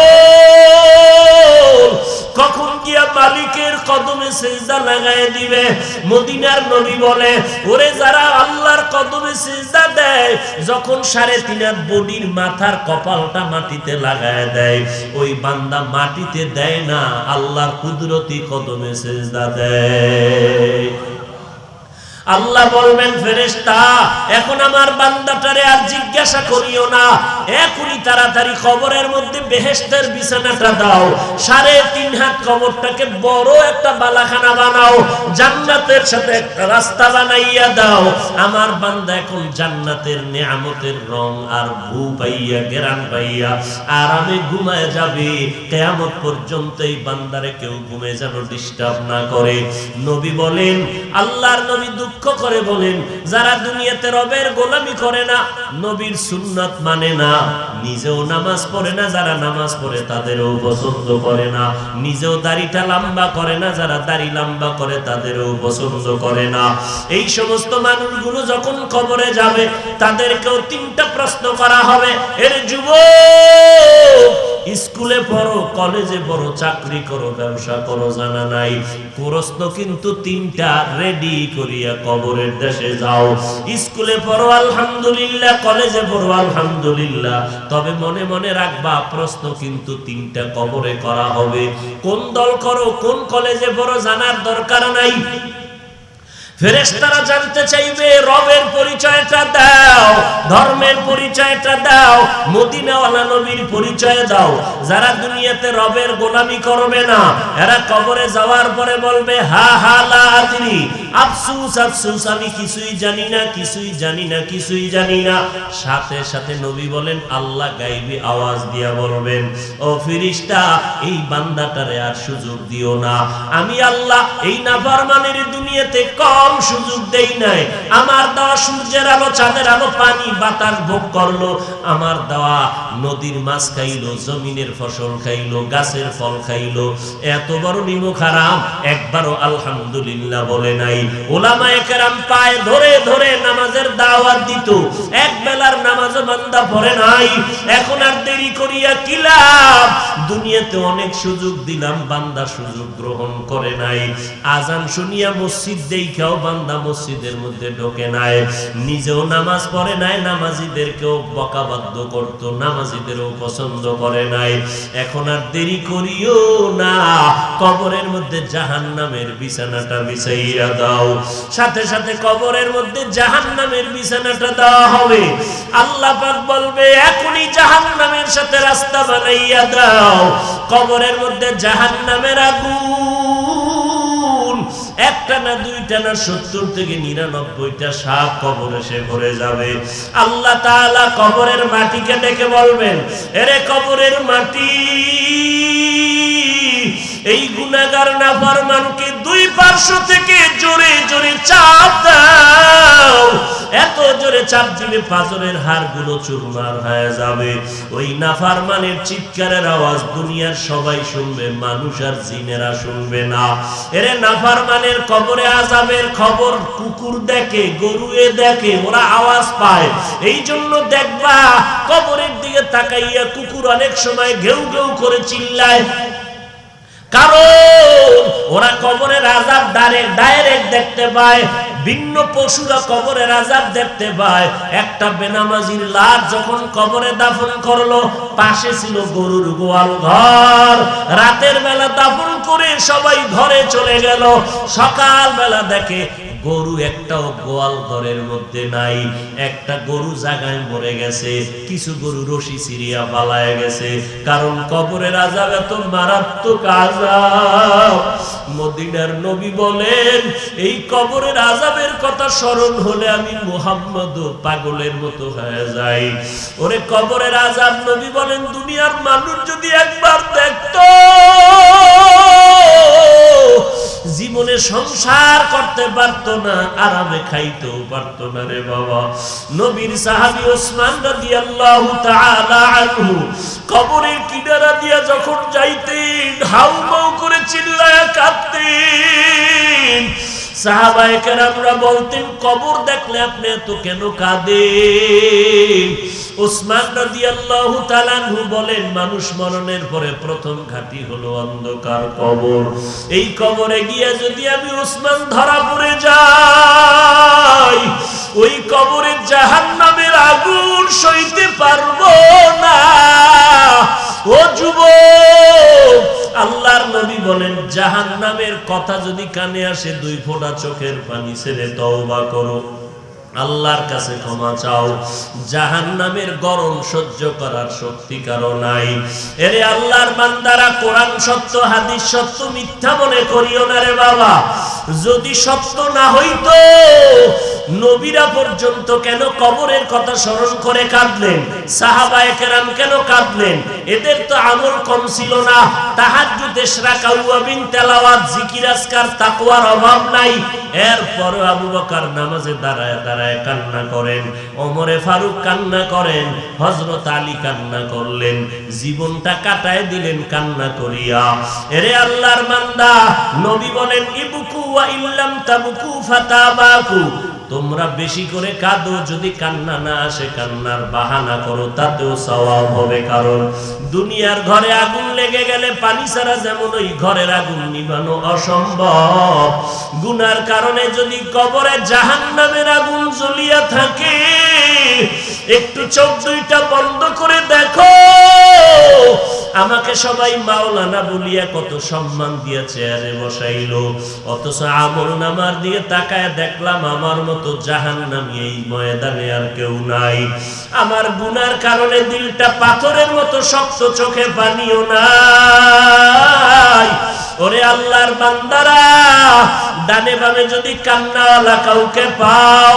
কখন গিয়া মালিকের কদমে সিজদা লাগায় দিবে। মদিনার নবী বলে, ওরে যারা আল্লাহর কদমে সিজদা দেয়, যখন 3.5 হাত বডির মাথার কপালটা মাটিতে লাগায় দেয়, ওই বান্দা মাটিতে দেয় না, আল্লাহর কুদরতি কদমে সিজদা দেয়। আল্লাহ বলবেন, ফেরেশতা এখন আমার বান্দাটারে আর জিজ্ঞাসা করিও না, এখনই তাড়াতাড়ি কবরের মধ্যে বেহেশতের বিছানাটা দাও, 3.5 হাত কবরটাকে বড় একটা বালাখানা বানাও, জান্নাতের সাথে একটা রাস্তা বানাইয়া দাও। আমার বান্দা এখন জান্নাতের নেয়ামতের রং আর ভূ পাইয়া, ঘেরান পাইয়া আরামে ঘুমায় যাবে। কিয়ামত পর্যন্ত এই বান্দারে কেউ ঘুমে যেন ডিস্টার্ব না করে। নবী বলেন, আল্লাহর নবী দুঃখ করে বলেন, যারা দুনিয়াতে রবের গোলামি করে না, নবীর সুন্নাত মানে না, নিজেও নামাজ পড়ে না, যারা নামাজ পড়ে তাদেরও পছন্দ করে না, নিজেও দাড়িটা লম্বা করে না, যারা দাড়ি লম্বা করে তাদেরও পছন্দ করে না, এই সমস্ত মানুষগুলো যখন কবরে যাবে, তাদেরকেও 3টা প্রশ্ন করা হবে। এর যুবক, স্কুলে পড়ো, কলেজে পড়ো, চাকরি করো, ব্যবসা করো, জানা নাই, প্রশ্ন কিন্তু 3টা, রেডি করিয়া কবরের দেশে যাও। স্কুলে পড়ো আলহামদুলিল্লাহ, কলেজে পড়ো আলহামদুলিল্লাহ, তবে মনে মনে রাখবা প্রশ্ন কিন্তু 3টা কবরে করা হবে। কোন দল করো, কোন কলেজে পড়ো জানার দরকার নাই, ফেরেশতারা জানতে চাইবে রবের পরিচয়টা দাও, ধর্মের পরিচয়টা দাও, মদিনাওয়ালা নবীর পরিচয় দাও। যারা দুনিয়াতে রবের গোলামি করবে না, এরা কবরে যাওয়ার পরে বলবে, হা হা লা আদরি, আফসোস আফসোস, আমি কিছুই জানি না, কিছুই জানি না, কিছুই জানি না। সাথে সাথে নবী বলেন, আল্লাহ গায়বী আওয়াজ দিয়া বলবেন, ও ফেরেশতা, এই বান্দাটারে আর সুযোগ দিও না, আমি আল্লাহ এই নাফরমানের দুনিয়াতে কম সুযোগ দেই নাই। আমার দেওয়া সূর্যের আলো, চাঁদের আলো, পানি বাতাস ভোগ করলো, আমার দেওয়া নদীর মাছ খাইলো, জমিনের ফসল খাইলো, গাছের ফল খাইলো, এত বড় নিমক হারাম, একবারও আলহামদুলিল্লাহ বলে নাই। উলামায়ে কেরাম পায়ে ধরে ধরে নামাজের দাওয়াত দিত, এক বেলার নামাজও বান্দা পড়ে নাই। এখন আর দেরি করিয়া কি লাভ? দুনিয়াতে অনেক সুযোগ দিলাম, বান্দা সুযোগ গ্রহণ করে নাই। আজান শুনিয়া মসজিদ দেখাও বান্দা মসজিদের মধ্যে ঢোকে নাই, নিজেও নামাজ পড়ে নাই, নামাজিদেরকেও বকাবাদ্য করত, নামাজিদেরও পছন্দ করে নাই। এখন আর দেরি করিও না, কবরের মধ্যে জাহান্নামের বিছানাটা বিছাইয়া দাও। সাথে সাথে কবরের মধ্যে জাহান্নামের বিছানাটা দেওয়া হবে। আল্লাহ পাক বলবে, এখনই জাহান্নামের সাথে রাস্তা বানাইয়া দাও। কবরের মধ্যে জাহান্নামের আগুন, একটা না, দুইটা না, 70 থেকে 99টা সাপ কবরে সে ভরে যাবে। আল্লাহ তাআলা কবরের মাটিকে ডেকে বলবেন, এরে কবরের মাটি, এই গুনাহগার নাফরমানকে 2 পার্শ্ব থেকে জোরে জোরে চাপ দাও। এত জোরে চাপ দিলে পাথরের হাড়গুলো চুরমার হয়ে যাবে। ওই নাফরমানের চিৎকারের আওয়াজ দুনিয়ার সবাই শুনবে, মানুষ আর জিনেরা শুনবে না। এরে নাফরমানের কবরে আযাবের খবর কুকুর দেখে, গরুয়ে দেখে, ওরা আওয়াজ পায়। এই জন্য দেখবা কবরের দিকে তাকাইয়া কুকুর অনেক সময় ঘেউ ঘেউ করে চিল্লায়, কারণ ওরা কবরের আযাব ডাইরেক্ট দেখতে পায়। ভিন্ন পশুরা কবরের আযাব দেখতে পায়। একটা বেনামাজির লাশ যখন কবরে দাফন করলো, পাশে ছিল গরুর গোয়াল ঘর। রাতের বেলা দাফন করে সবাই ঘরে চলে গেল। সকাল বেলা দেখে গরু একটাও গোয়াল ঘরের মধ্যে নাই, একটা গরু জায়গায় মরে গেছে, কিছু গরু রশি ছিঁড়িয়া পালায় গেছে। কারণ কবরের আযাব এত মারাত্মক আযাব। মদিনার নবী বলেন, এই কবরের আযাবের কথা স্মরণ হলে আমি মুহাম্মদ পাগলের মতো হয়ে যাই। ওরে কবরের আযাব, নবী বলেন দুনিয়ার মানুষ যদি একবার দেখতো, জীবনে সংসার করতে পারতো না, আরামে খাইতেও পারতো না রে বাবা। নবীর সাহাবী ওসমান রাদিয়াল্লাহু তাআলা আনহু কবরের কিনারা দিয়া যখন যাইতেন, হাউমাউ করে চিল্লায়া কাঁদতেন। সাহাবায়ে কেরামরা বলতেন, কবর দেখলে আপনি এত কেন কাঁদেন? ওসমান রাদিয়াল্লাহু তাআলা আনহু বলেন, মানুষ মরণের পরে প্রথম ঘাঁটি হলো অন্ধকার কবর। এই কবরে গিয়া যদি আমি ওসমান ধরা পড়ে যাই, ওই কবরে জাহান্নামের আগুন সইতে পারবো না। ও যুবক, আল্লাহর নবী বলেন, জাহান্নামের কথা যদি কানে আসে, 2 ফোঁটা চোখের পানি ছেড়ে তওবা করো, আল্লাহর কাছে ক্ষমা চাও। জাহান্নামের গরম সহ্য করার শক্তি কারো নাই। এরে আল্লাহর বান্দারা, কোরআন সত্য, হাদিস সত্য, মিথ্যা মনে করিও না রে বাবা। যদি সত্য না হইতো, নবীরা পর্যন্ত কেন কবরের কথা স্মরণ করে কাঁদলেন? সাহাবায়ে কেরাম কেন কাঁদলেন? এদের তো আমল কম ছিল না। তাহাজ্জুদ, ইশরাক, আওয়াবিন, তেলাওয়াত, জিকির, আজকার, তাকওয়ার অভাব নাই। এরপর আবু বকর নামাজে দাঁড়ায় দাঁড়ায় কান্না করেন, ওমরে ফারুক কান্না করেন, হযরত আলী কান্না করলেন, জীবনটা কাটায় দিলেন কান্না করিয়া। এরে আল্লাহর বান্দা, নবী বলেন, ইবকু ওয়া ইল্লাম তাবকু ফাতাবাকু, তোমরা বেশি করে কাঁদো, যদি কান্না না আসে কান্নার বাহানা করো, তাতেও সওয়াব হবে। কারণ দুনিয়ার ঘরে আগুন লেগে গেলে পানি ছাড়া যেমন ওই ঘরের আগুন নিভানো অসম্ভব, গুনার কারণে যদি কবরে জাহান্নামের আগুন জ্বলিয়া থাকে, একটু চোখ দুইটা বন্ধ করে দেখো, আমাকে সবাই মাওলানা বলিয়া কত সম্মান দিয়া চেয়ারে বসাইলো, অথচ আমলনামার দিয়ে তাকায় দেখলাম আমার মতো জাহান্নামী এই ময়দানে আর কেউ নাই। আমার গুনার কারণে দিলটা পাথরের মতো শক্ত, চোখে পানিও নাই। ওরে আল্লাহর বান্দারা, ডানে বামে যদি কান্নাওয়ালা কাউকে পাও,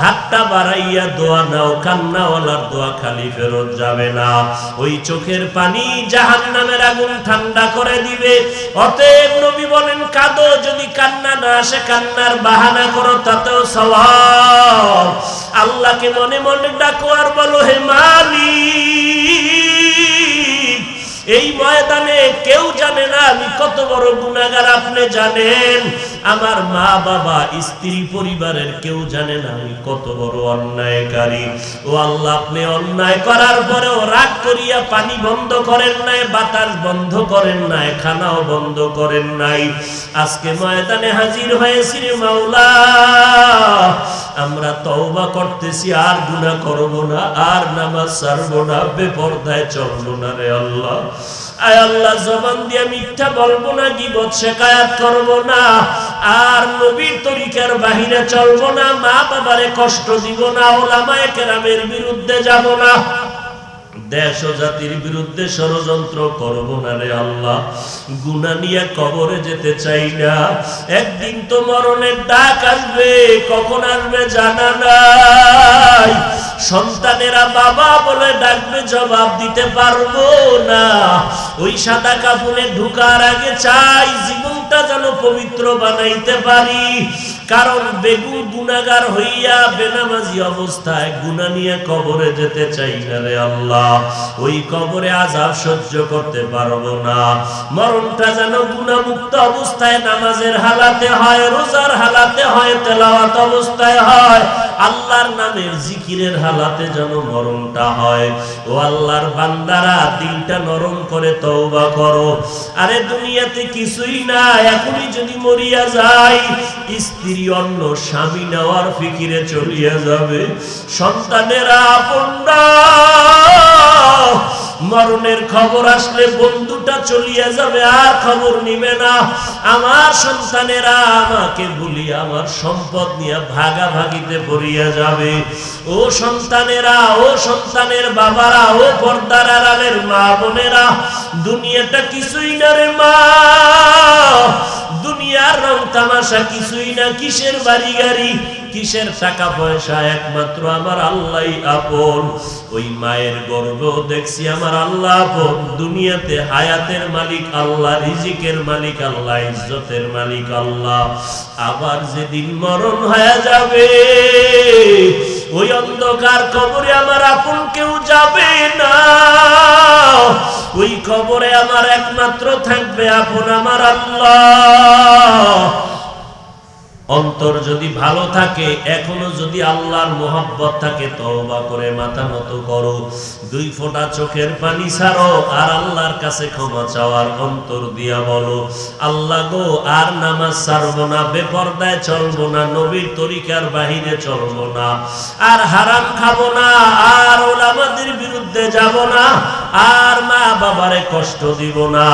হাতটা বাড়াইয়া দোয়া নাও, কান্নাওয়ালার দোয়া খালি ফেরত যাবে না। ওই চোখের পানি জাহান্নামের আগুন ঠান্ডা করে দিবে। অতএব নবী বলেন, কাঁদো, যদি কান্না না আসে কান্নার বাহানা করো, তাতেও সওয়াব। আল্লাহকে মনে মনে ডাকো আর বলো, হে মালিক, এই ময়দানে কেউ জানে না আমি কত বড় গুনাহগার, আপনি জানেন। আমার মা বাবা, স্ত্রী, পরিবারের কেউ জানে না আমি কত বড় অন্যায়কারী। ও আল্লাহ, আপনি অন্যায় করার পরেও রাগ করিয়া পানি বন্ধ করেন নাই, বাতাস বন্ধ করেন নাই, খানাও বন্ধ করেন নাই। আজকে ময়দানে হাজির হয়েছি রে মাওলা, আমরা তওবা করতেছি, আর গুনাহ করব না, আর নামাজ ছাড়ব না, বেপরদায় চলব না রে আল্লাহ। আয় আল্লাহ, জবান দিয়ে মিথ্যা বলবো না, গীবত শিকায়াত করব না, আর নবীর তরিকার বাহিরে চলব না, মা বাবারে কষ্ট দিব না, উলামায়ে কেরামের বিরুদ্ধে যাব না, দেশ ও জাতির বিরুদ্ধে ষড়যন্ত্র করব না রে আল্লাহ। গুনাহ নিয়ে কবরে যেতে চাই না। একদিন তো মরণের ডাক আসবে, কখন আসবে জানা নাই। সন্তানেরা বাবা বলে ডাকবে, জবাব দিতে পারবো না। ওই সাদা কাফনে ঢুকার আগে চাই জীবনটা যেন পবিত্র বানাইতে পারি। কারণ বেগুন গুনাহগার হইয়া বেনামাজি অবস্থায় গুনাহ নিয়ে কবরে যেতে চাই না রে আল্লাহ। ওই কবরে আযাব সহ্য করতে পারবো না। মরণটা যেন গুনাহমুক্ত অবস্থায় নামাজের হালাতে হয়, রোজার হালাতে হয়, তেলাওয়াত অবস্থায় হয়, আল্লাহর নামের জিকিরের হালাতে যেন মরণটা হয়। ও আল্লাহর বান্দারা, দিলটা নরম করে তওবা করো। আরে দুনিয়াতে কিছুই না, এখনই যদি মরিয়া যাই, স্ত্রী অন্য স্বামী নেওয়ার ফিকিরে চলিয়া যাবে, সন্তানেরা আপনরা মরণের খবর আসলে বন্ধুটা চলিয়া যাবে, আর খবর নিবে না। আমার সন্তানেরা আমাকে ভুলিয়া আমার সম্পদ নিয়ে ভাগাভাগিতে পড়িয়া যাবে। ও সন্তানেরা, ও সন্তানের বাবারা, ও পর্দার আড়ালের মা বোনেরা, দুনিয়াটা কিছুই না রে মা, দুনিয়ার রং তামাশা কিছুই না। কিসের বাড়ি গাড়ি, কিসের টাকা পয়সা, একমাত্র আমার আল্লাহই আপন। ওই মায়ের গর্ভেও দেখছি আমার আল্লাহ আপন। দুনিয়াতে হায়াতের মালিক আল্লাহ, রিজিকের মালিক আল্লাহ, ইজ্জতের মালিক আল্লাহ। আবার যেদিন মরণ হয়ে যাবে, ওই অন্ধকার কবরে আমার আপন কেউ যাবে না। ওই কবরে আমার একমাত্র থাকবে আপন আমার আল্লাহ। অন্তর যদি ভালো থাকে, এখনো যদি আল্লাহর মোহাব্বত থাকে, তওবা করে মাথা নত করো, 2 ফোঁটা চোখের পানি ছাড়ো, আর আল্লাহর কাছে ক্ষমা চাওয়ার অন্তর দিয়া বলো, আল্লাহ গো আর নামাজ ছাড়বো না, বেপরদায় চলবো না, নবীর তরিকার বাহিরে চলবো না, আর হারাম খাবো না, আর ওলামাদের বিরুদ্ধে যাব না, আর মা বাবারে কষ্ট দিব না।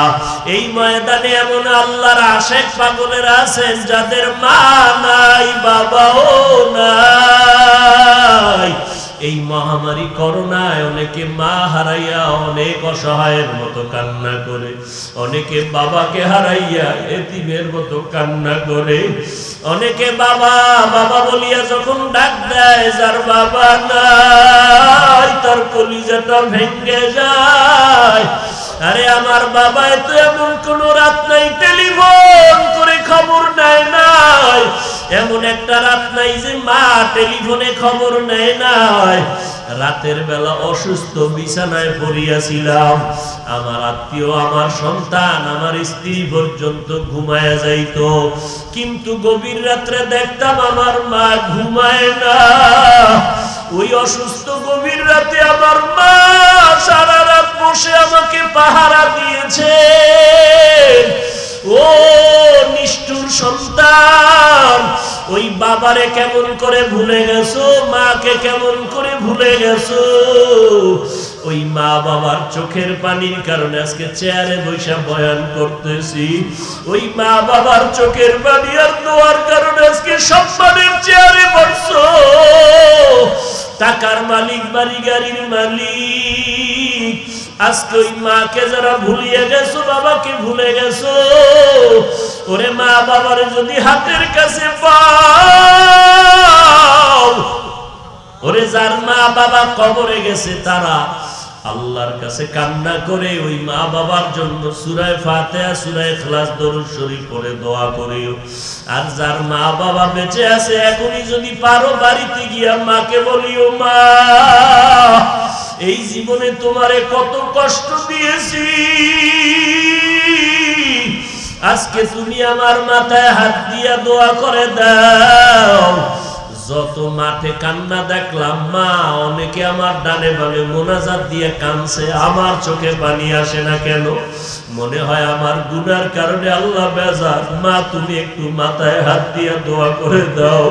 এই ময়দানে এমন আল্লাহর আশেক পাগলেরা আছেন যাদের মা নাই, বাবাও নাই। এই মহামারী করোনায় অনেকে মা হারাইয়া অনেক অসহায়ের মতো কান্না করে, অনেকে বাবাকে হারাইয়া এতিমের মতো কান্না করে, অনেকে বাবা বাবা বলিয়া যখন ডাক দেয়, যার বাবা নাই তার কলিজাটা ভেঙে যায়। আরে আমার বাবা তো এমন কোন রাত নাই টেলিফোন করে খবর নেয় নাই, এমন একটা রাত নাই যে মা টেলিফোনে খবর নেয় নাই। রাতের বেলা অসুস্থ বিছানায় পড়িয়াছিলাম, আমার আত্মীয়, আমার সন্তান, আমার স্ত্রী পর্যন্ত ঘুমায় যাইত, কিন্তু গভীর রাত্রে দেখতাম আমার মা ঘুমায় না। ওই অসুস্থ গভীর রাতে আমার মা সারা রাত বসে আমাকে পাহারা দিয়েছে। ও নিষ্ঠুর সন্তান, ওই বাবারে কেমন করে ভুলে গেছো, মাকে কেমন করে ভুলে গেছো। ওই মা বাবার চোখের পানির কারণে আজকে চেয়ারে বৈশা বয়ান করতেছি। ওই মা বাবার চোখের পানি আর দোয়ার কারণে আজকে সম্মানের চেয়ারে বসছো। টাকার মালিক, বাড়ি গাড়ির মালিক, আজকে ওই মাকে যারা ভুলিয়ে গেছো, বাবাকে ভুলে গেছো। ওরে মা বাবারে যদি হাতের কাছে পাও, ওরে যার মা বাবা কবরে গেছে তারা আল্লাহর কাছে কান্না করে ওই মা বাবার জন্য সূরা ফাতিহা, সূরা ইখলাস, দরুদ শরীফ পড়ে দোয়া করিও। আর যার মা বাবা বেঁচে আছে, এখনই যদি পারো বাড়িতে গিয়া মাকে বলিও, মা এই জীবনে তোমারে কত কষ্ট দিয়েছি, আজকে তুমি আমার মাথায় হাত দিয়া দোয়া করে দাও। যত মাঠে কান্না দেখলাম মা, অনেকে আমার ডানে বামে মোনাজাত দিয়ে কাঁদছে, আমার চোখে পানি আসে না কেন? মনে হয় আমার গুনার কারণে আল্লাহ বেজার। মা তুমি একটু মাথায় হাত দিয়া দোয়া করে দাও।